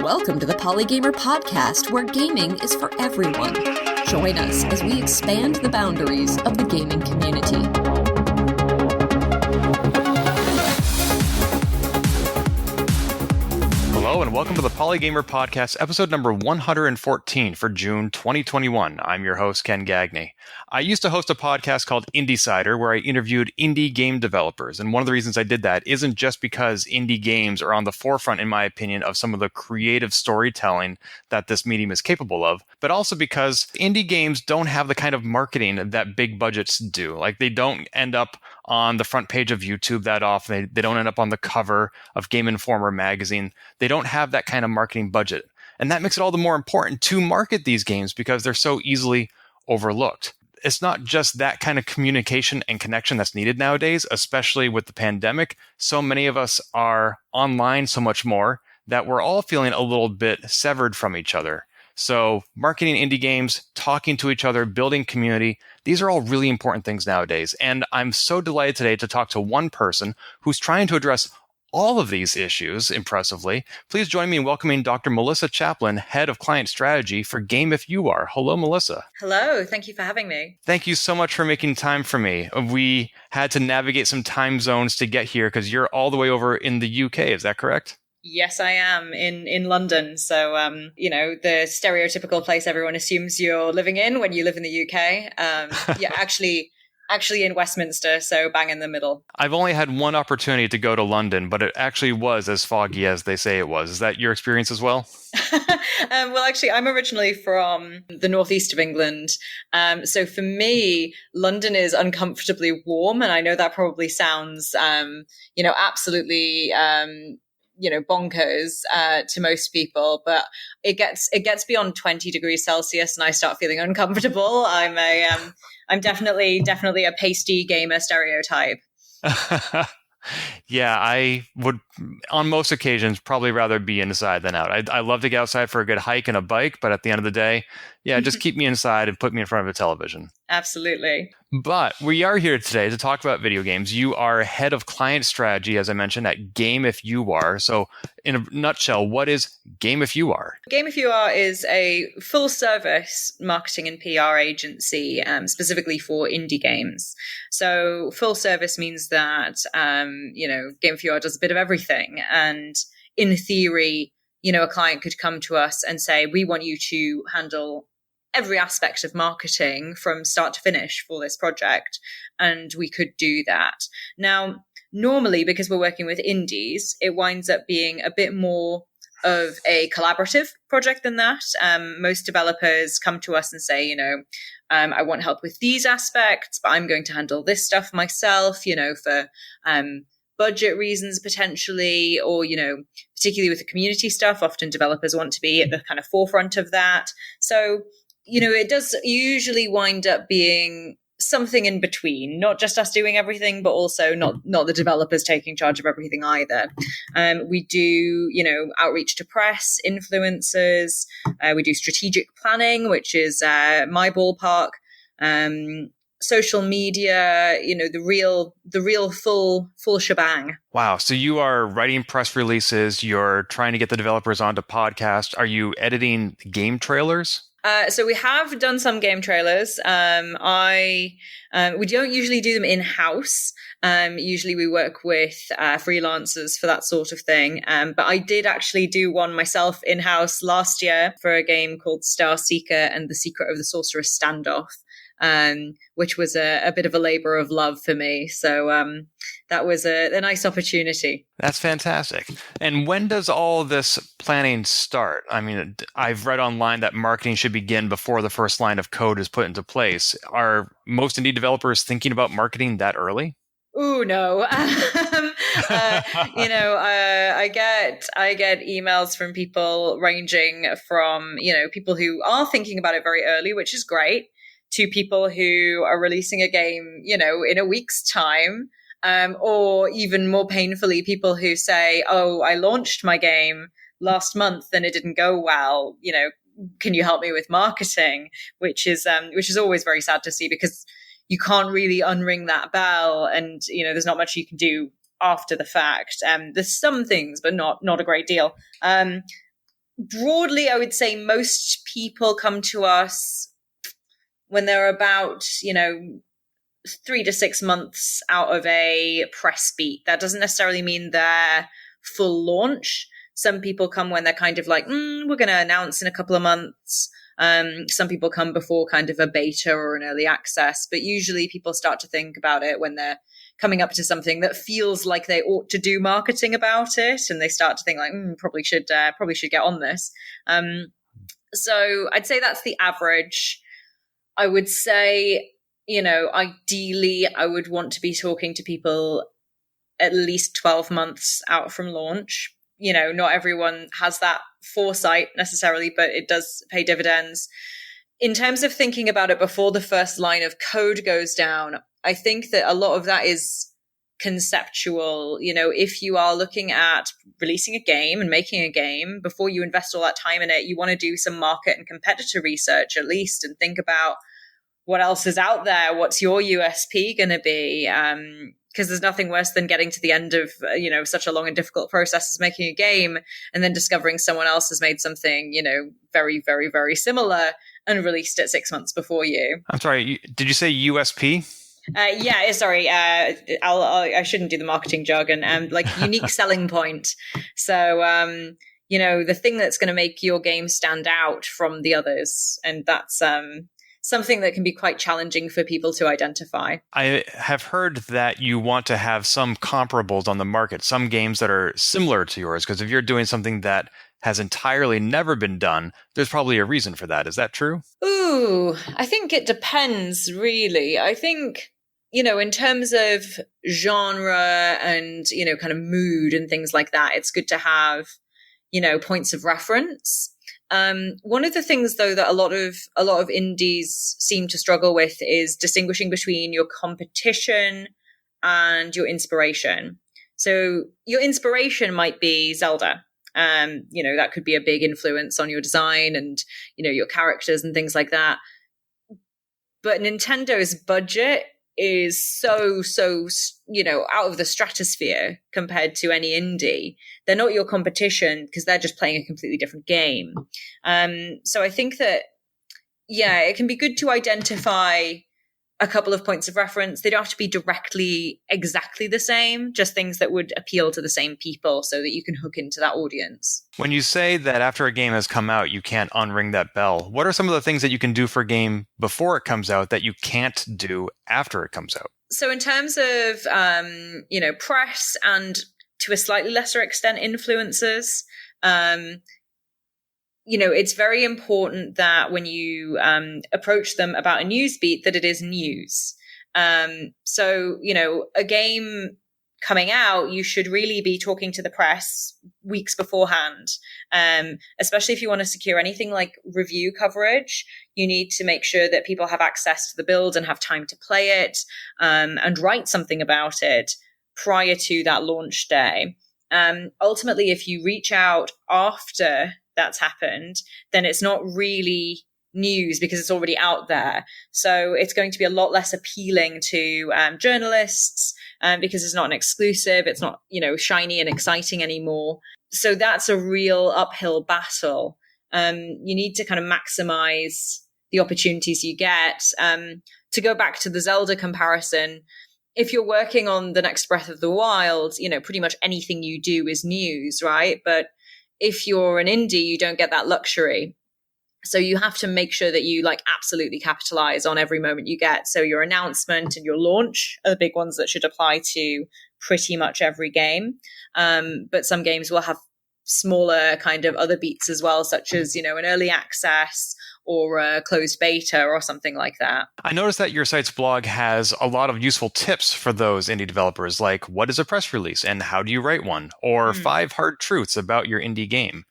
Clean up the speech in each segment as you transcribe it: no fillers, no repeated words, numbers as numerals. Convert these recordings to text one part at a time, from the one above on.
Welcome to the Polygamer podcast, where gaming is for everyone. Join us as we expand the boundaries of the gaming community. Hello and welcome to the Polygamer podcast, episode number 114 for June 2021. I'm your host, Ken Gagney. I used to host a podcast called IndieCider where I interviewed indie game developers. And one of the reasons I did that isn't just because indie games are on the forefront, in my opinion, of some of the creative storytelling that this medium is capable of, but also because indie games don't have the kind of marketing that big budgets do. Like, they don't end up on the front page of YouTube that often. They don't end up on the cover of Game Informer magazine. They don't have that kind of marketing budget. And that makes it all the more important to market these games because they're so easily overlooked. It's not just that kind of communication and connection that's needed nowadays, especially with the pandemic. So many of us are online so much more that we're all feeling a little bit severed from each other. So marketing indie games, talking to each other, building community, these are all really important things nowadays. And I'm so delighted today to talk to one person who's trying to address all of these issues impressively. Please join me in welcoming Dr. Melissa Chaplin, Head of Client Strategy for Game If You Are. Hello, Melissa. Hello. Thank you for having me. Thank you so much for making time for me. We had to navigate some time zones to get here because you're all the way over in the UK. Is that correct? Yes, I am in London. So, the stereotypical place everyone assumes you're living in when you live in the UK. Actually in Westminster, so bang in the middle. I've only had one opportunity to go to London, but it actually was as foggy as they say it was. Is that your experience as well? Well, actually, I'm originally from the northeast of England. So for me, London is uncomfortably warm. And I know that probably sounds, absolutely bonkers to most people, but it gets beyond 20 degrees Celsius and I start feeling uncomfortable. I'm definitely a pasty gamer stereotype. Yeah, I would, on most occasions, probably rather be inside than out. I love to get outside for a good hike and a bike, but at the end of the day, just keep me inside and put me in front of a television. Absolutely. But we are here today to talk about video games. You are head of client strategy, as I mentioned, at Game If You Are. So in a nutshell, what is Game If You Are? Game If You Are is a full-service marketing and PR agency, specifically for indie games. So full service means that, Game If You Are does a bit of everything. And in theory, a client could come to us and say, we want you to handle every aspect of marketing from start to finish for this project. And we could do that. Now, normally, because we're working with indies, it winds up being a bit more of a collaborative project than that. Most developers come to us and say, I want help with these aspects, but I'm going to handle this stuff myself, for budget reasons potentially, or, particularly with the community stuff, often developers want to be at the kind of forefront of that. So, it does usually wind up being something in between, not just us doing everything, but also not the developers taking charge of everything either. We do, outreach to press, influencers. We do strategic planning, which is my ballpark. Social media, the real full shebang. Wow. So you are writing press releases. You're trying to get the developers onto podcasts. Are you editing game trailers? So we have done some game trailers. We don't usually do them in-house. Usually we work with freelancers for that sort of thing. But I did actually do one myself in-house last year for a game called Star Seeker and the Secret of the Sorceress Standoff, which was a bit of a labor of love for me. So that was a nice opportunity. That's fantastic. And when does all this planning start? I mean, I've read online that marketing should begin before the first line of code is put into place. Are most indie developers thinking about marketing that early? Ooh, no. I get emails from people ranging from, people who are thinking about it very early, which is great, to people who are releasing a game, in a week's time. Or even more painfully, people who say, oh, I launched my game last month and it didn't go well. Can you help me with marketing? Which is always very sad to see because you can't really unring that bell and, there's not much you can do after the fact. There's some things, but not a great deal. broadly, I would say most people come to us when they're about, 3 to 6 months out of a press beat. That doesn't necessarily mean they're full launch. Some people come when they're kind of like, we're going to announce in a couple of months. Some people come before kind of a beta or an early access, but usually people start to think about it when they're coming up to something that feels like they ought to do marketing about it, and they start to think like, probably should get on this. So I'd say that's the average. I would say, ideally, I would want to be talking to people at least 12 months out from launch. Not everyone has that foresight necessarily, but it does pay dividends. In terms of thinking about it before the first line of code goes down, I think that a lot of that is conceptual. If you are looking at releasing a game and making a game, before you invest all that time in it, you want to do some market and competitor research at least and think about what else is out there. What's your USP going to be? Because there's nothing worse than getting to the end of, such a long and difficult process as making a game and then discovering someone else has made something, very, very, very similar and released it 6 months before you. I'm sorry, did you say USP? Yeah, sorry. I shouldn't do the marketing jargon. Like unique selling point. So, the thing that's going to make your game stand out from the others. And that's something that can be quite challenging for people to identify. I have heard that you want to have some comparables on the market, some games that are similar to yours, because if you're doing something that has entirely never been done, there's probably a reason for that. Is that true? Ooh, I think it depends, really. I think, in terms of genre and, kind of mood and things like that, it's good to have, points of reference. One of the things, though, that a lot of indies seem to struggle with is distinguishing between your competition and your inspiration. So your inspiration might be Zelda. That could be a big influence on your design and, your characters and things like that. But Nintendo's budget is so, out of the stratosphere compared to any indie. They're not your competition because they're just playing a completely different game. So I think that, it can be good to identify a couple of points of reference. They don't have to be directly exactly the same, just things that would appeal to the same people so that you can hook into that audience. When you say that after a game has come out, you can't unring that bell, what are some of the things that you can do for a game before it comes out that you can't do after it comes out? So in terms of, press and to a slightly lesser extent, influencers, it's very important that when you approach them about a news beat, that it is news. So, a game coming out, you should really be talking to the press weeks beforehand. Especially if you want to secure anything like review coverage, you need to make sure that people have access to the build and have time to play it and write something about it prior to that launch day. Ultimately, if you reach out after that's happened, then it's not really news because it's already out there. So it's going to be a lot less appealing to journalists because it's not an exclusive. It's not, shiny and exciting anymore. So that's a real uphill battle. You need to kind of maximize the opportunities you get. To go back to the Zelda comparison, if you're working on the next Breath of the Wild, pretty much anything you do is news, right? But if you're an indie, you don't get that luxury. So you have to make sure that you absolutely capitalize on every moment you get. So your announcement and your launch are the big ones that should apply to pretty much every game. But some games will have smaller kind of other beats as well, such as, an early access or a closed beta or something like that. I noticed that your site's blog has a lot of useful tips for those indie developers, like what is a press release and how do you write one, or 5 hard truths about your indie game.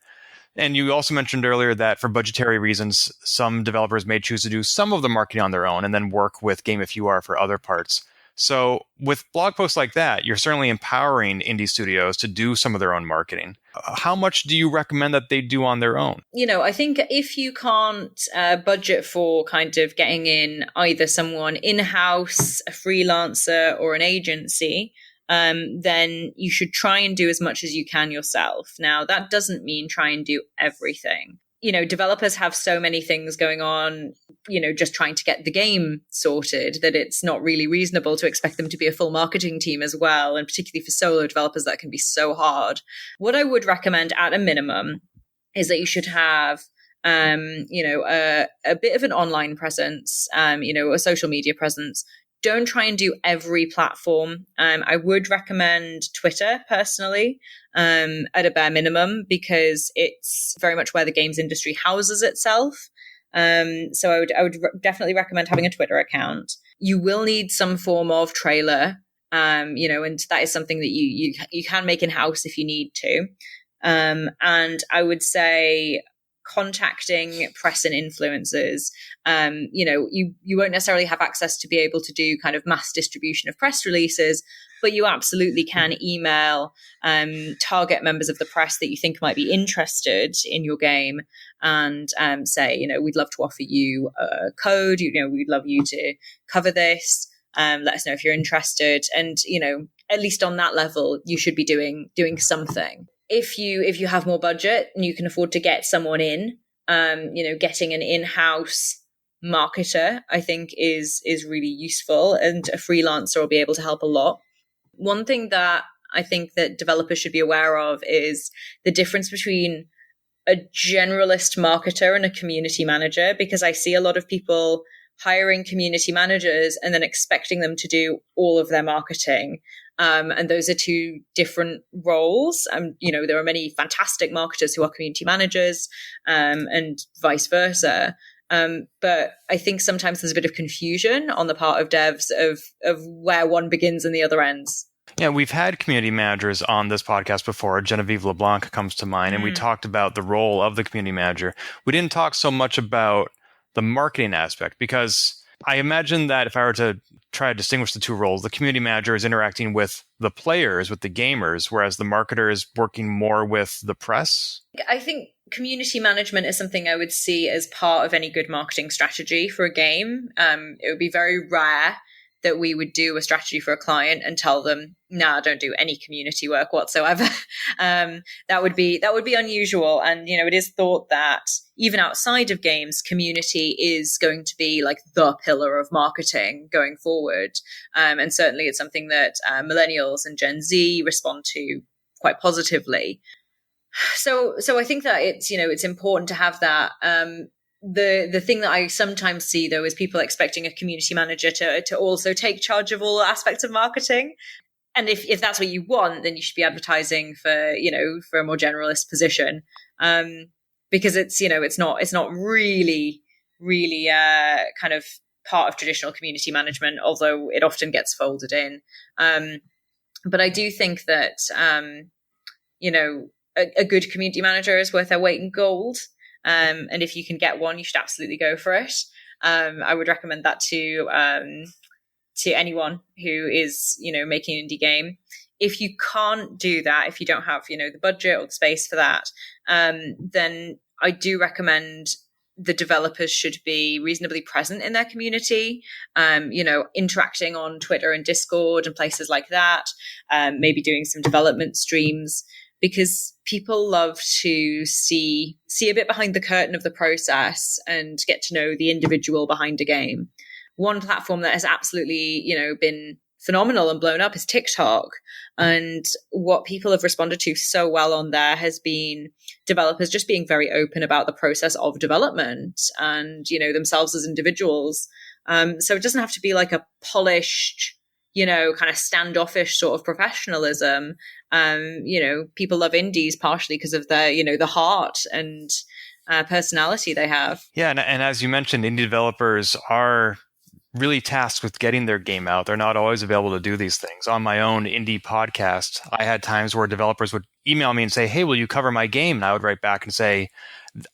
And you also mentioned earlier that for budgetary reasons, some developers may choose to do some of the marketing on their own and then work with Game If You Are for other parts. So with blog posts like that, you're certainly empowering indie studios to do some of their own marketing. How much do you recommend that they do on their own? I think if you can't budget for kind of getting in either someone in-house, a freelancer, or an agency, then you should try and do as much as you can yourself. Now, that doesn't mean try and do everything. Developers have so many things going on, just trying to get the game sorted, that it's not really reasonable to expect them to be a full marketing team as well. And particularly for solo developers, that can be so hard. What I would recommend at a minimum is that you should have a bit of an online presence, a social media presence. Don't try and do every platform. I would recommend Twitter personally, at a bare minimum, because it's very much where the games industry houses itself. So I would definitely recommend having a Twitter account. You will need some form of trailer, and that is something that you can make in-house if you need to. And I would say contacting press and influencers. You won't necessarily have access to be able to do kind of mass distribution of press releases, but you absolutely can email target members of the press that you think might be interested in your game and say, we'd love to offer you a code. We'd love you to cover this. Let us know if you're interested. And, at least on that level, you should be doing something. If you have more budget and you can afford to get someone in, getting an in-house marketer, I think is really useful, and a freelancer will be able to help a lot. One thing that I think that developers should be aware of is the difference between a generalist marketer and a community manager, because I see a lot of people hiring community managers and then expecting them to do all of their marketing. And those are two different roles. There are many fantastic marketers who are community managers, and vice versa. But I think sometimes there's a bit of confusion on the part of devs of where one begins and the other ends. Yeah, we've had community managers on this podcast before. Genevieve LeBlanc comes to mind, and we talked about the role of the community manager. We didn't talk so much about the marketing aspect, because I imagine that if I were to try to distinguish the two roles, the community manager is interacting with the players, with the gamers, whereas the marketer is working more with the press. I think community management is something I would see as part of any good marketing strategy for a game. It would be very rare that we would do a strategy for a client and tell them, nah, don't do any community work whatsoever. That would be unusual. And, it is thought that even outside of games, community is going to be like the pillar of marketing going forward. And certainly it's something that millennials and Gen Z respond to quite positively. So I think that it's important to have that. The thing that I sometimes see, though, is people expecting a community manager to also take charge of all aspects of marketing. And if that's what you want, then you should be advertising for a more generalist position, because it's not really kind of part of traditional community management, although it often gets folded in. But I do think that a good community manager is worth their weight in gold. And if you can get one, you should absolutely go for it. I would recommend that to anyone who is, making an indie game. If you can't do that, if you don't have, the budget or the space for that, then I do recommend the developers should be reasonably present in their community, interacting on Twitter and Discord and places like that, maybe doing some development streams, because people love to see a bit behind the curtain of the process and get to know the individual behind a game. One platform that has absolutely, been phenomenal and blown up is TikTok. And what people have responded to so well on there has been developers just being very open about the process of development and, themselves as individuals. So it doesn't have to be like a polished, kind of standoffish sort of professionalism. People love indies partially because of their, the heart and personality they have. Yeah, and as you mentioned, indie developers are really tasked with getting their game out. They're not always available to do these things. On my own indie podcast, I had times where developers would email me and say, hey, will you cover my game? And I would write back and say,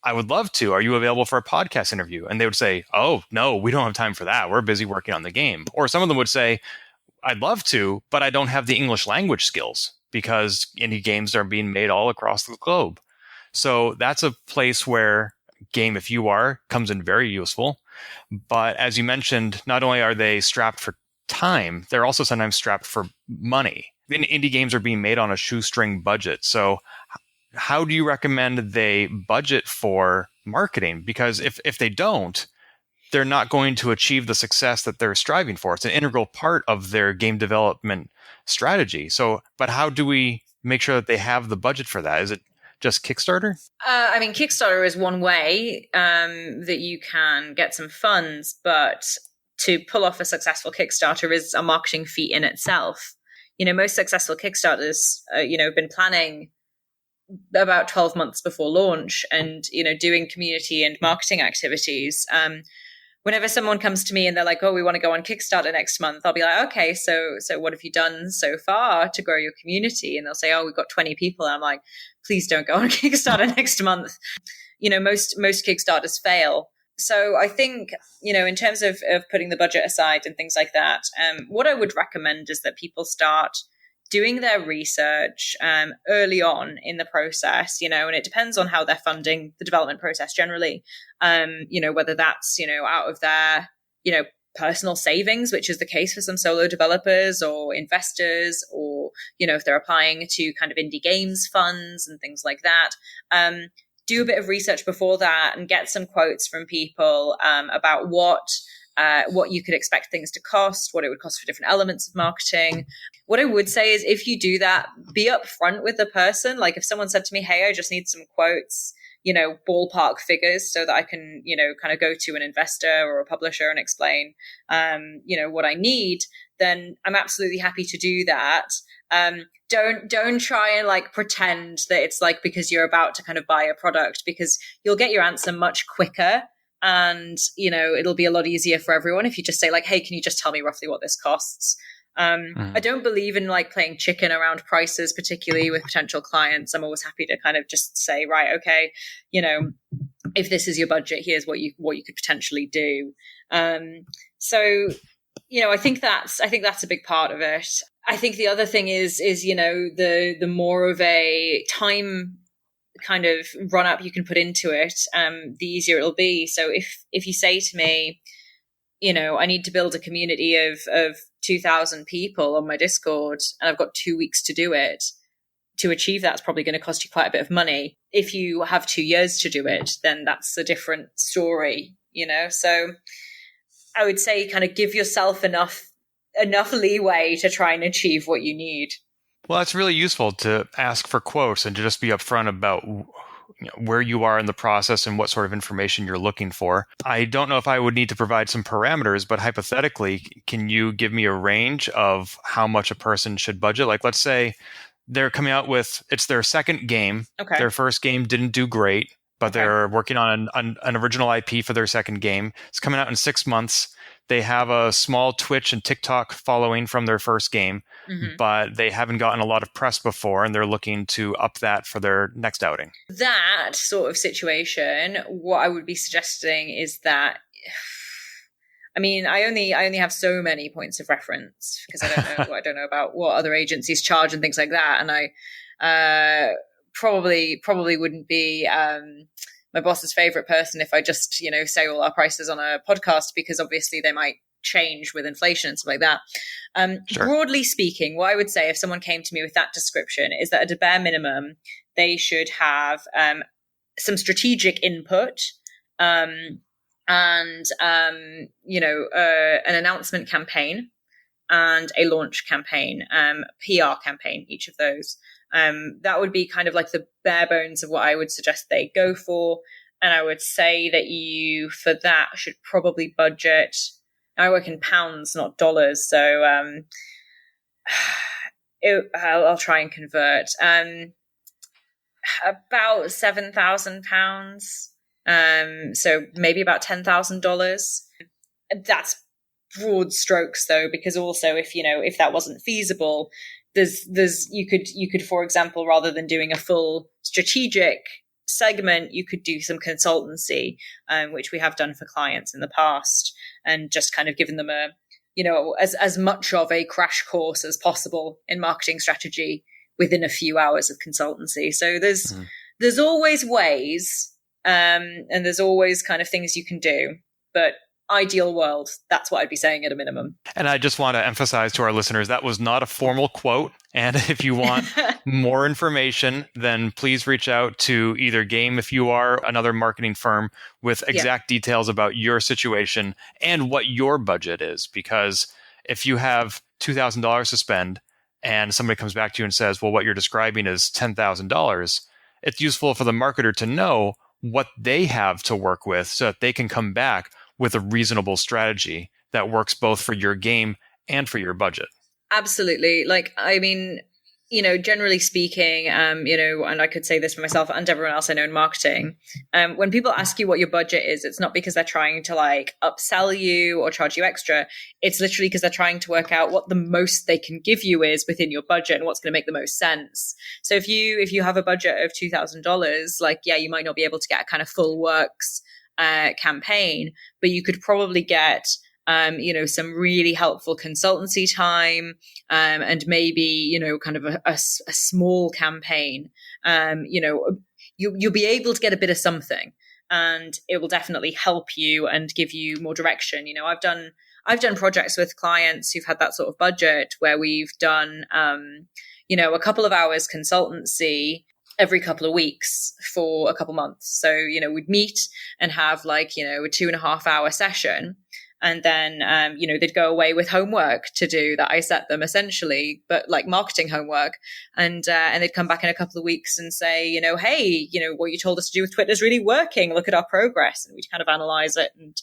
I would love to. Are you available for a podcast interview? And they would say, oh, no, we don't have time for that. We're busy working on the game. Or some of them would say, I'd love to, but I don't have the English language skills, because indie games are being made all across the globe. So that's a place where Game If You Are comes in very useful. But as you mentioned, not only are they strapped for time, they're also sometimes strapped for money. indie games are being made on a shoestring budget. So how do you recommend they budget for marketing? Because if they don't, they're not going to achieve the success that they're striving for. It's an integral part of their game development strategy. So, but how do we make sure that they have the budget for that? Is it just Kickstarter? I mean, Kickstarter is one way that you can get some funds, but to pull off a successful Kickstarter is a marketing feat in itself. Most successful Kickstarters, have been planning about 12 months before launch and, doing community and marketing activities. Whenever someone comes to me and they're like, oh, we want to go on Kickstarter next month, I'll be like, okay, so what have you done so far to grow your community? And they'll say, oh, we've got 20 people. And I'm like, please don't go on Kickstarter next month. Most Kickstarters fail. So I think, in terms of putting the budget aside and things like that, what I would recommend is that people start doing their research early on in the process, and it depends on how they're funding the development process generally, whether that's, out of their, personal savings, which is the case for some solo developers or investors, or, if they're applying to kind of indie games funds and things like that. Do a bit of research before that and get some quotes from people about what you could expect things to cost, what it would cost for different elements of marketing. What I would say is if you do that, be upfront with the person. Like if someone said to me, hey, I just need some quotes, ballpark figures so that I can, kind of go to an investor or a publisher and explain, what I need, then I'm absolutely happy to do that. Don't try and like pretend that it's like because you're about to kind of buy a product, because you'll get your answer much quicker. And, it'll be a lot easier for everyone if you just say like, hey, can you just tell me roughly what this costs? I don't believe in like playing chicken around prices, particularly with potential clients. I'm always happy to kind of just say, right, okay, if this is your budget, here's what you could potentially do. So, I think that's a big part of it. I think the other thing is, the more of a time kind of run up you can put into it, the easier it'll be. So if you say to me, I need to build a community of 2,000 people on my Discord and I've got 2 weeks to do it, to achieve that's probably going to cost you quite a bit of money. If you have 2 years to do it, then that's a different story, So I would say kind of give yourself enough leeway to try and achieve what you need. Well, it's really useful to ask for quotes and to just be upfront about where you are in the process and what sort of information you're looking for. I don't know if I would need to provide some parameters, but hypothetically, can you give me a range of how much a person should budget? Like, let's say they're coming out with, it's their second game. Okay. Their first game didn't do great, but they're working on an original IP for their second game. It's coming out in 6 months. They have a small Twitch and TikTok following from their first game, but they haven't gotten a lot of press before, and they're looking to up that for their next outing. That sort of situation, what I would be suggesting is that, I mean, I only have so many points of reference because I don't know about what other agencies charge and things like that, and I probably wouldn't be my boss's favorite person if I just, say all our prices on a podcast, because obviously they might change with inflation and stuff like that. Sure. Broadly speaking, what I would say if someone came to me with that description is that at a bare minimum, they should have some strategic input and, an announcement campaign and a launch campaign, PR campaign, each of those. That would be kind of like the bare bones of what I would suggest they go for. And I would say that you, for that, should probably budget. I work in pounds, not dollars. So I'll try and convert. About £7,000. So maybe about $10,000. That's broad strokes, though, because also if that wasn't feasible, you could, for example, rather than doing a full strategic segment, you could do some consultancy, which we have done for clients in the past, and just kind of given them as much of a crash course as possible in marketing strategy within a few hours of consultancy. So there's always ways, and there's always kind of things you can do, but ideal world, that's what I'd be saying at a minimum. And I just want to emphasize to our listeners, that was not a formal quote. And if you want more information, then please reach out to either Game If You Are, another marketing firm, with exact details about your situation and what your budget is. Because if you have $2,000 to spend and somebody comes back to you and says, well, what you're describing is $10,000, it's useful for the marketer to know what they have to work with so that they can come back with a reasonable strategy that works both for your game and for your budget. Absolutely. Like, I mean, generally speaking, and I could say this for myself and everyone else I know in marketing, when people ask you what your budget is, it's not because they're trying to like upsell you or charge you extra. It's literally because they're trying to work out what the most they can give you is within your budget and what's going to make the most sense. So if you have a budget of $2,000, like, you might not be able to get a kind of full works campaign, but you could probably get some really helpful consultancy time, and maybe, kind of a small campaign. You'll be able to get a bit of something, and it will definitely help you and give you more direction. I've done projects with clients who've had that sort of budget where we've done, a couple of hours consultancy every couple of weeks for a couple months. So, we'd meet and have like, a 2.5 hour session. And then, they'd go away with homework to do that I set them essentially, but like marketing homework. And they'd come back in a couple of weeks and say, hey, what you told us to do with Twitter is really working. Look at our progress. And we'd kind of analyze it and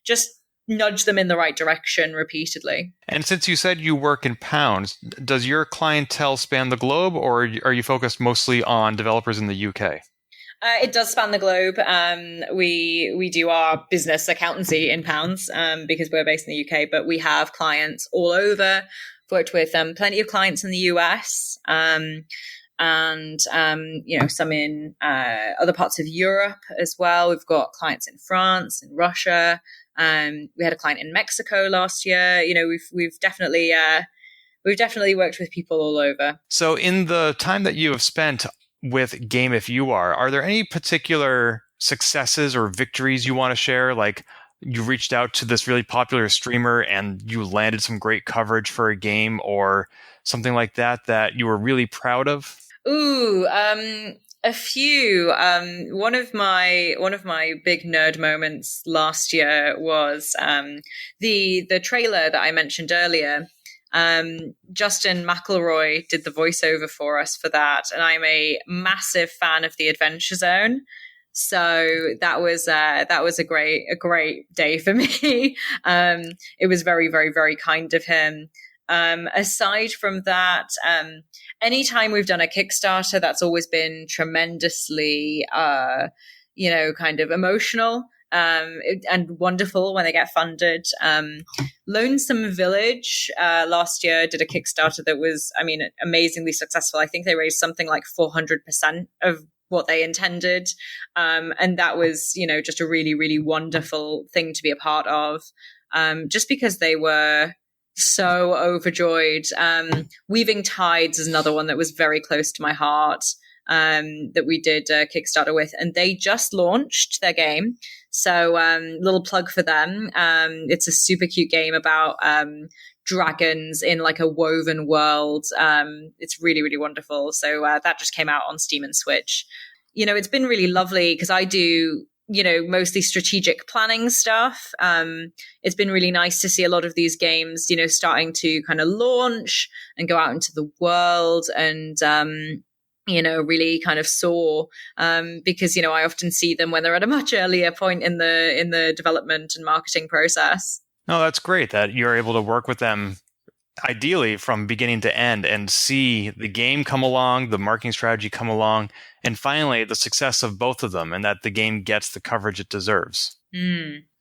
just nudge them in the right direction repeatedly. And since you said you work in pounds, does your clientele span the globe, or are you focused mostly on developers in the UK? It does span the globe. We do our business accountancy in pounds because we're based in the UK, but we have clients all over. I've worked with plenty of clients in the US, and some in other parts of Europe as well. We've got clients in France and Russia. We had a client in Mexico last year. We've definitely worked with people all over. So in the time that you have spent with Game If You Are there any particular successes or victories you want to share? Like you reached out to this really popular streamer and you landed some great coverage for a game, or something like that you were really proud of? Ooh, a few. One of my big nerd moments last year was the trailer that I mentioned earlier. Justin McElroy did the voiceover for us for that, and I'm a massive fan of the Adventure Zone. So that was a great day for me. It was very, very, very kind of him. Aside from that, anytime we've done a Kickstarter, that's always been tremendously, kind of emotional. And wonderful when they get funded. Lonesome Village last year did a Kickstarter that was, amazingly successful. I think they raised something like 400% of what they intended. And that was, just a really, really wonderful thing to be a part of, just because they were so overjoyed. Weaving Tides is another one that was very close to my heart, that we did a Kickstarter with, and they just launched their game. So little plug for them. It's a super cute game about dragons in like a woven world. It's really, really wonderful. So that just came out on Steam and Switch. It's been really lovely because I do, mostly strategic planning stuff. It's been really nice to see a lot of these games, starting to kind of launch and go out into the world and, really kind of soar, because, I often see them when they're at a much earlier point in the development and marketing process. No, that's great that you're able to work with them ideally from beginning to end and see the game come along, the marketing strategy come along, and finally the success of both of them, and that the game gets the coverage it deserves.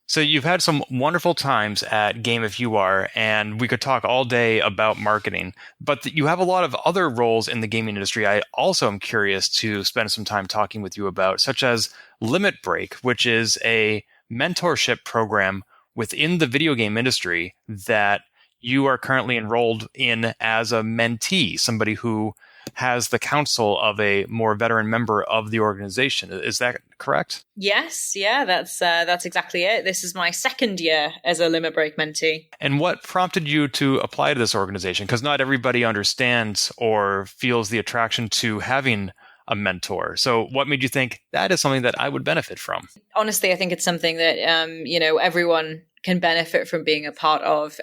So you've had some wonderful times at Game If You Are, and we could talk all day about marketing, but you have a lot of other roles in the gaming industry I also am curious to spend some time talking with you about, such as Limit Break, which is a mentorship program within the video game industry that you are currently enrolled in as a mentee, somebody who has the counsel of a more veteran member of the organization. Is that correct? Yes, yeah, that's exactly it. This is my second year as a Limit Break mentee. And what prompted you to apply to this organization? Because not everybody understands or feels the attraction to having a mentor. So what made you think that is something that I would benefit from? Honestly, I think it's something that, everyone can benefit from being a part of.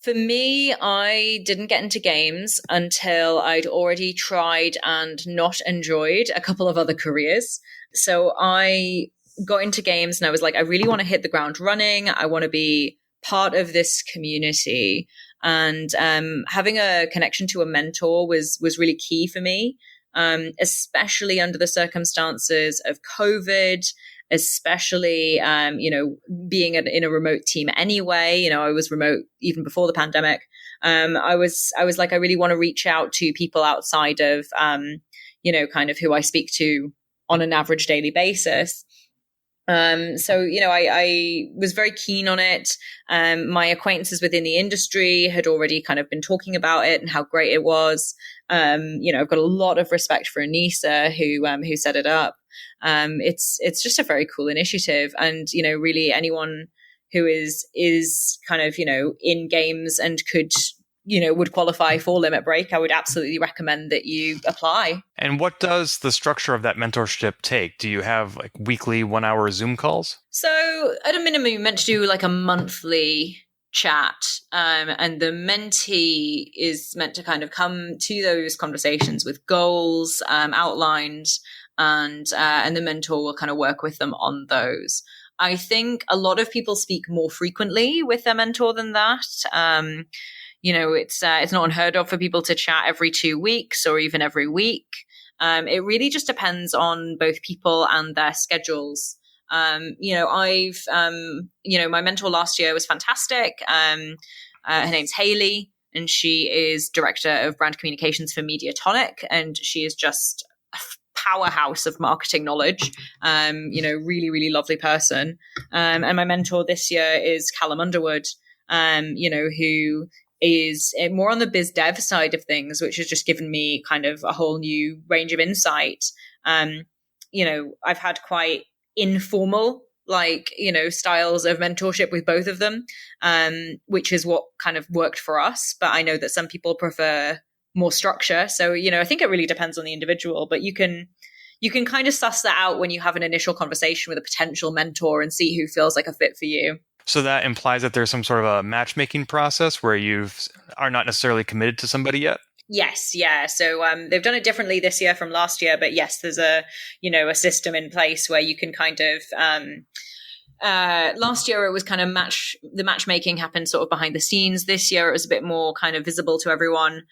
For me, I didn't get into games until I'd already tried and not enjoyed a couple of other careers. So I got into games and I was like, I really want to hit the ground running. I want to be part of this community. And having a connection to a mentor was really key for me, especially under the circumstances of COVID, especially, being in a remote team anyway. I was remote even before the pandemic. I was like, I really want to reach out to people outside of, kind of who I speak to on an average daily basis. I was very keen on it. My acquaintances within the industry had already kind of been talking about it and how great it was. I've got a lot of respect for Anissa who set it up. It's just a very cool initiative, and really anyone who is kind of in games and would qualify for Limit Break, I would absolutely recommend that you apply. And what does the structure of that mentorship take? Do you have like weekly 1 hour Zoom calls? So at a minimum, you're meant to do like a monthly chat, and the mentee is meant to kind of come to those conversations with goals outlined, and the mentor will kind of work with them on those. I think a lot of people speak more frequently with their mentor than that. It's not unheard of for people to chat every 2 weeks or even every week. It really just depends on both people and their schedules. My mentor last year was fantastic. Her name's Haley, and she is director of brand communications for Mediatonic, and she is just a powerhouse of marketing knowledge. Really, really lovely person. And my mentor this year is Callum Underwood, who is more on the biz dev side of things, which has just given me kind of a whole new range of insight. I've had quite informal, styles of mentorship with both of them, which is what kind of worked for us. But I know that some people prefer more structure. So, I think it really depends on the individual, but you can kind of suss that out when you have an initial conversation with a potential mentor and see who feels like a fit for you. So that implies that there's some sort of a matchmaking process where you are not necessarily committed to somebody yet? Yes, yeah. So they've done it differently this year from last year, but yes, there's a system in place where you can kind of last year it was kind of the matchmaking happened sort of behind the scenes. This year it was a bit more kind of visible to everyone.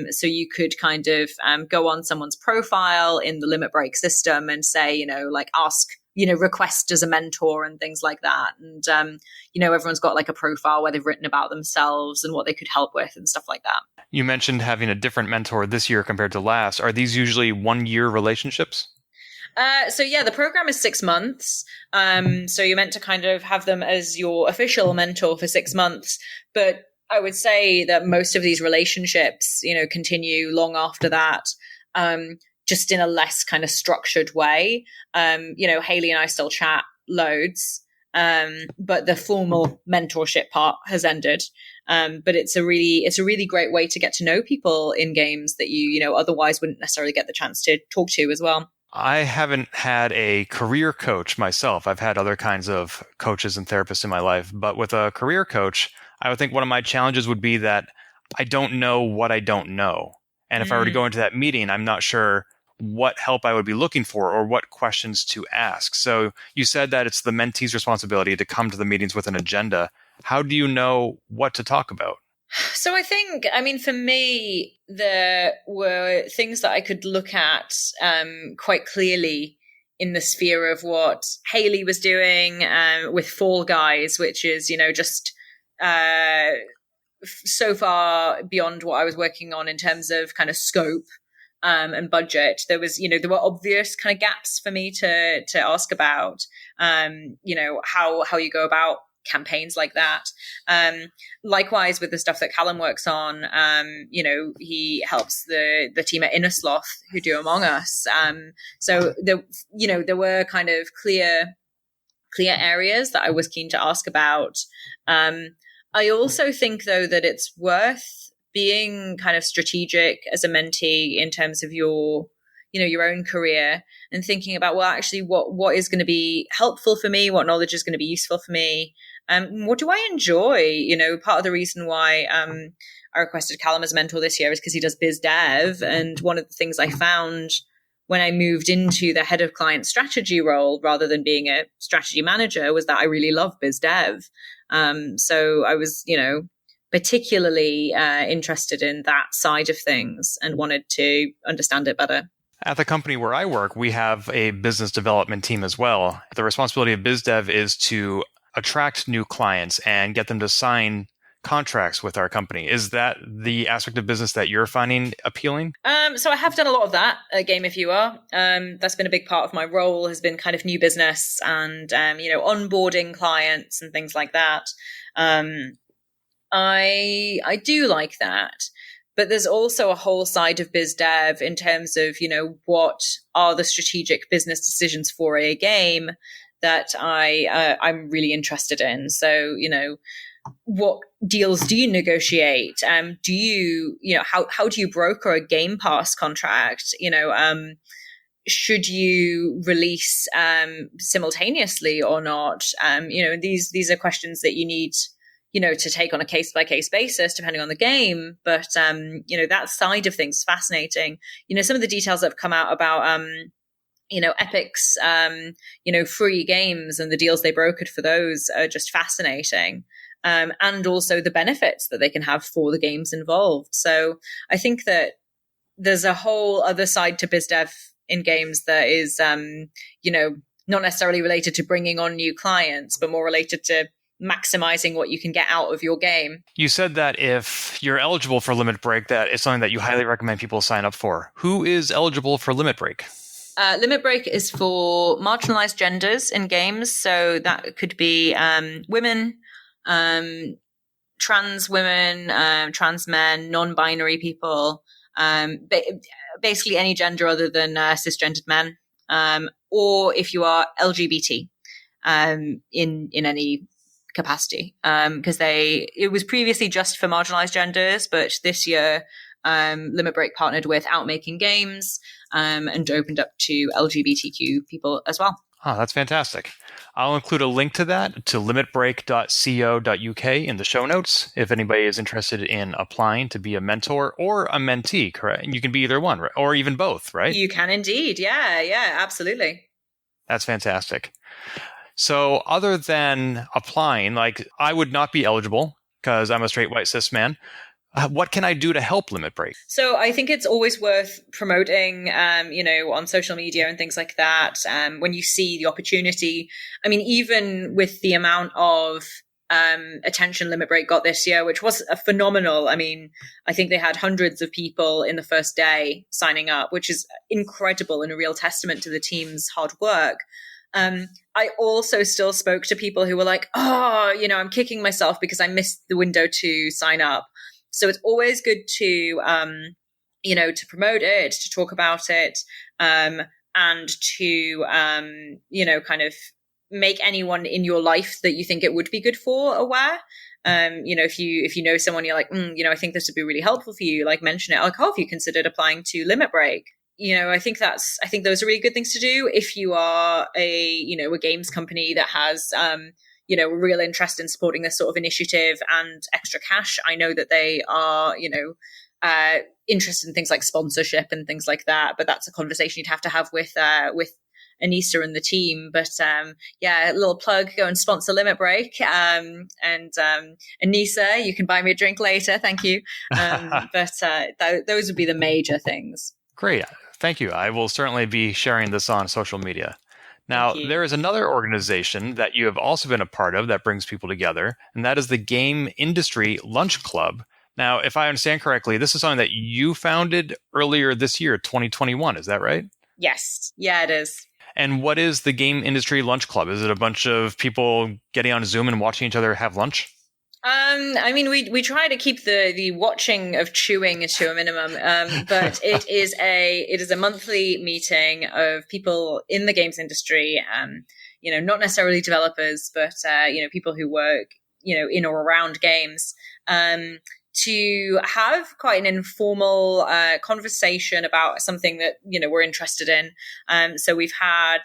So you could kind of go on someone's profile in the Limit Break system and say, ask, request as a mentor and things like that. And, everyone's got like a profile where they've written about themselves and what they could help with and stuff like that. You mentioned having a different mentor this year compared to last. Are these usually 1 year relationships? The program is 6 months. So you're meant to kind of have them as your official mentor for 6 months. But I would say that most of these relationships, continue long after that, just in a less kind of structured way. Haley and I still chat loads, but the formal mentorship part has ended. But it's a really great way to get to know people in games that you otherwise wouldn't necessarily get the chance to talk to as well. I haven't had a career coach myself. I've had other kinds of coaches and therapists in my life, but with a career coach, I would think one of my challenges would be that I don't know what I don't know. And if I were to go into that meeting, I'm not sure what help I would be looking for or what questions to ask. So you said that it's the mentee's responsibility to come to the meetings with an agenda. How do you know what to talk about? So I think, for me, there were things that I could look at quite clearly in the sphere of what Haley was doing with Fall Guys, which is, just so far beyond what I was working on in terms of kind of scope and budget. There was, there were obvious kind of gaps for me to ask about, how you go about campaigns like that. Likewise with the stuff that Callum works on, he helps the team at Innersloth who do Among Us. So there were kind of clear areas that I was keen to ask about. I also think, though, that it's worth being kind of strategic as a mentee in terms of your own career and thinking about, well, actually, what is going to be helpful for me? What knowledge is going to be useful for me? What do I enjoy? Part of the reason why I requested Callum as a mentor this year is because he does biz dev. And one of the things I found when I moved into the head of client strategy role rather than being a strategy manager was that I really love biz dev. So I was, particularly interested in that side of things and wanted to understand it better. At the company where I work, we have a business development team as well. The responsibility of biz dev is to attract new clients and get them to sign contracts with our company. Is that the aspect of business that you're finding appealing? So I have done a lot of that at Game If You Are. That's been a big part of my role, has been kind of new business and, onboarding clients and things like that. I do like that. But there's also a whole side of biz dev in terms of, what are the strategic business decisions for a game that I'm really interested in. So, what deals do you negotiate? Do you, how do you broker a Game Pass contract? Should you release simultaneously or not? These are questions that you need, to take on a case by case basis, depending on the game. But, that side of things is fascinating. Some of the details that have come out about, Epic's, free games and the deals they brokered for those are just fascinating. And also the benefits that they can have for the games involved. So I think that there's a whole other side to biz dev in games that is, not necessarily related to bringing on new clients, but more related to maximizing what you can get out of your game. You said that if you're eligible for Limit Break, that it's something that you highly recommend people sign up for. Who is eligible for Limit Break? Limit Break is for marginalized genders in games. So that could be women, trans women, trans men, non-binary people, basically any gender other than cisgendered men, or if you are LGBT in any capacity, because it was previously just for marginalized genders, but this year Limit Break partnered with Outmaking Games and opened up to LGBTQ people as well. Oh, that's fantastic. I'll include a link to that, to limitbreak.co.uk in the show notes, if anybody is interested in applying to be a mentor or a mentee, correct? You can be either one, right? Or even both, right? You can indeed. Yeah, absolutely. That's fantastic. So other than applying, like I would not be eligible because I'm a straight white cis man. What can I do to help Limit Break? So I think it's always worth promoting, on social media and things like that. When you see the opportunity, I mean, even with the amount of attention Limit Break got this year, which was phenomenal. I mean, I think they had hundreds of people in the first day signing up, which is incredible and a real testament to the team's hard work. I also still spoke to people who were like, I'm kicking myself because I missed the window to sign up. So it's always good to, to promote it, to talk about it, and to, kind of make anyone in your life that you think it would be good for aware. If you know someone, you're like, I think this would be really helpful for you, like mention it. Like, have you considered applying to Limit Break? I think those are really good things to do if you are a games company that has, a real interest in supporting this sort of initiative and extra cash. I know that they are, interested in things like sponsorship and things like that, but that's a conversation you'd have to have with Anissa and the team. But a little plug, go and sponsor Limit Break. And Anissa, you can buy me a drink later. Thank you. But those would be the major things. Great. Thank you. I will certainly be sharing this on social media. Now, there is another organization that you have also been a part of that brings people together, and that is the Game Industry Lunch Club. Now, if I understand correctly, this is something that you founded earlier this year, 2021. Is that right? Yes. Yeah, it is. And what is the Game Industry Lunch Club? Is it a bunch of people getting on Zoom and watching each other have lunch? I mean, we try to keep the watching of chewing to a minimum, but it is a monthly meeting of people in the games industry. Not necessarily developers, but people who work in or around games. To have quite an informal conversation about something that we're interested in. So we've had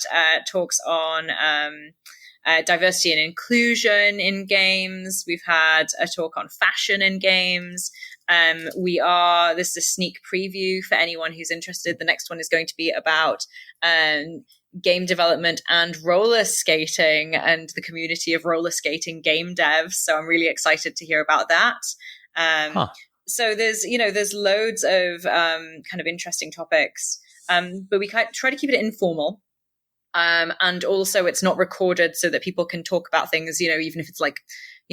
talks on diversity and inclusion in games. We've had a talk on fashion in games. This is a sneak preview for anyone who's interested. The next one is going to be about game development and roller skating and the community of roller skating game devs. So I'm really excited to hear about that. So there's loads of kind of interesting topics, but we try to keep it informal. And also it's not recorded so that people can talk about things, even if it's like,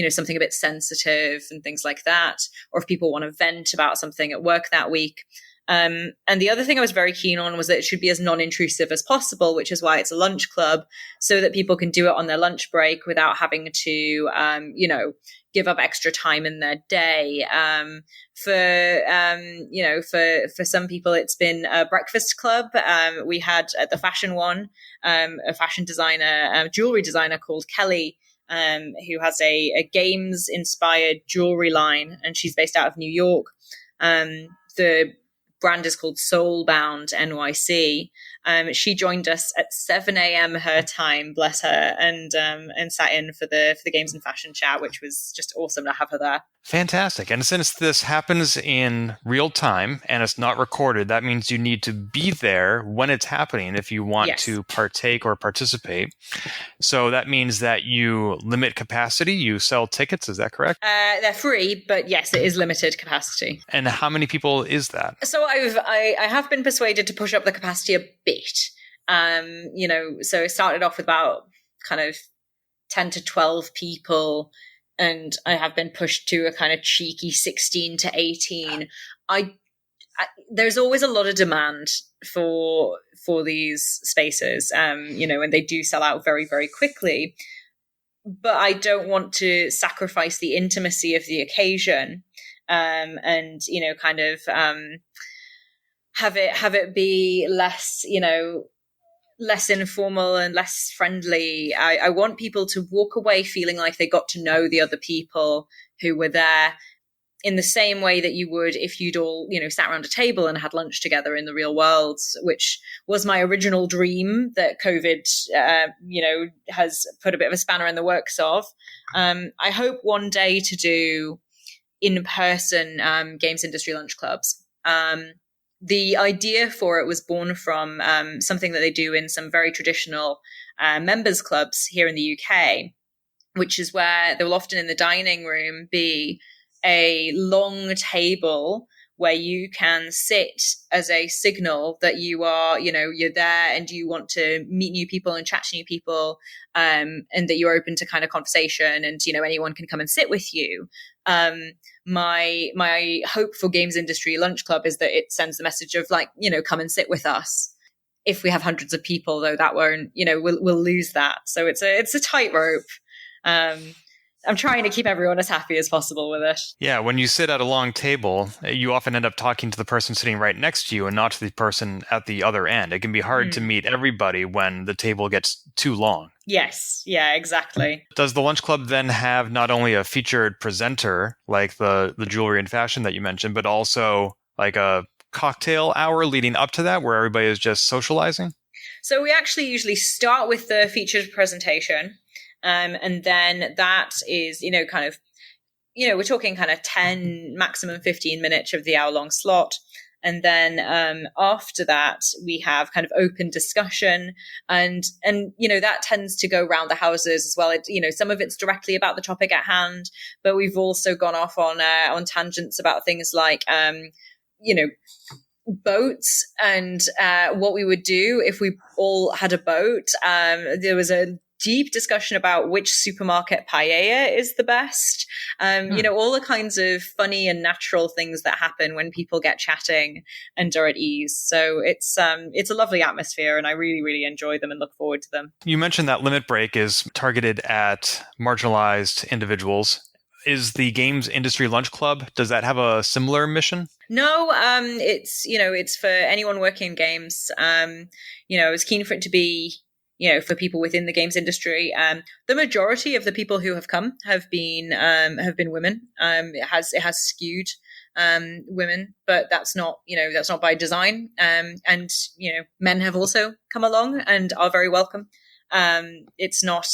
something a bit sensitive and things like that, or if people want to vent about something at work that week. And the other thing I was very keen on was that it should be as non-intrusive as possible, which is why it's a lunch club, so that people can do it on their lunch break without having to, give up extra time in their day. For some people, it's been a breakfast club. We had at the fashion one, a fashion designer, jewelry designer called Kelly, who has a games inspired jewelry line, and she's based out of New York. The brand is called Soulbound NYC. She joined us at 7 a.m. her time, bless her, and sat in for the games and fashion chat, which was just awesome to have her there. Fantastic. And since this happens in real time and it's not recorded, that means you need to be there when it's happening if you want to partake or participate. So that means that you limit capacity, you sell tickets, is that correct? They're free, but yes, it is limited capacity. And how many people is that? So I have been persuaded to push up the capacity a bit. So it started off with about kind of 10 to 12 people, and I have been pushed to a kind of cheeky 16 to 18. There's always a lot of demand for these spaces, and they do sell out very, very quickly. But I don't want to sacrifice the intimacy of the occasion, and kind of have it be less, less informal and less friendly. I want people to walk away feeling like they got to know the other people who were there in the same way that you would if you'd all, sat around a table and had lunch together in the real world, which was my original dream that COVID, has put a bit of a spanner in the works of. I hope one day to do in-person games industry lunch clubs. The idea for it was born from something that they do in some very traditional members clubs here in the UK, which is where there will often in the dining room be a long table where you can sit as a signal that you are, you're there and you want to meet new people and chat to new people, and that you're open to kind of conversation, and, anyone can come and sit with you. My hope for Games Industry Lunch Club is that it sends the message of come and sit with us. If we have hundreds of people, though, that won't, we'll lose that. So it's a tightrope. I'm trying to keep everyone as happy as possible with it. Yeah, when you sit at a long table, you often end up talking to the person sitting right next to you and not to the person at the other end. It can be hard to meet everybody when the table gets too long. Yes, yeah, exactly. Does the lunch club then have not only a featured presenter, like the jewelry and fashion that you mentioned, but also like a cocktail hour leading up to that where everybody is just socializing? So we actually usually start with the featured presentation. And then that is, kind of, we're talking kind of 10, maximum 15 minutes of the hour-long slot. And then after that, we have kind of open discussion. And that tends to go round the houses as well. Some of it's directly about the topic at hand, but we've also gone off on tangents about things like, boats and what we would do if we all had a boat. There was a deep discussion about which supermarket paella is the best. All the kinds of funny and natural things that happen when people get chatting and are at ease. So it's a lovely atmosphere, and I really, really enjoy them and look forward to them. You mentioned that Limit Break is targeted at marginalized individuals. Is the Games Industry Lunch Club, does that have a similar mission? No, it's for anyone working in games. I was keen for it to be, for people within the games industry. The majority of the people who have come have been women. It has skewed women, but that's not by design. And men have also come along and are very welcome. It's not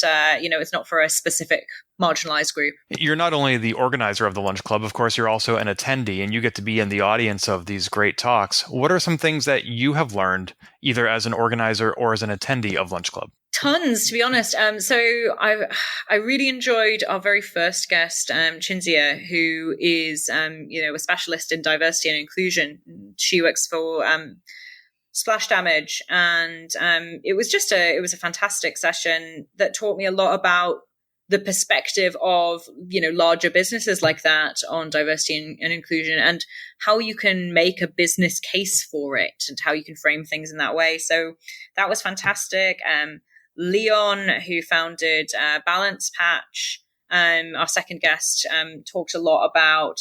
for a specific marginalized group. You're not only the organizer of the Lunch Club, of course, you're also an attendee, and you get to be in the audience of these great talks. What are some things that you have learned, either as an organizer or as an attendee of Lunch Club? Tons, to be honest. So I really enjoyed our very first guest, Chinzia, who is a specialist in diversity and inclusion. She works for Splash Damage, and it was a fantastic session that taught me a lot about the perspective of larger businesses like that on diversity and inclusion, and how you can make a business case for it and how you can frame things in that way. So that was fantastic. Leon, who founded Balance Patch, our second guest, talked a lot about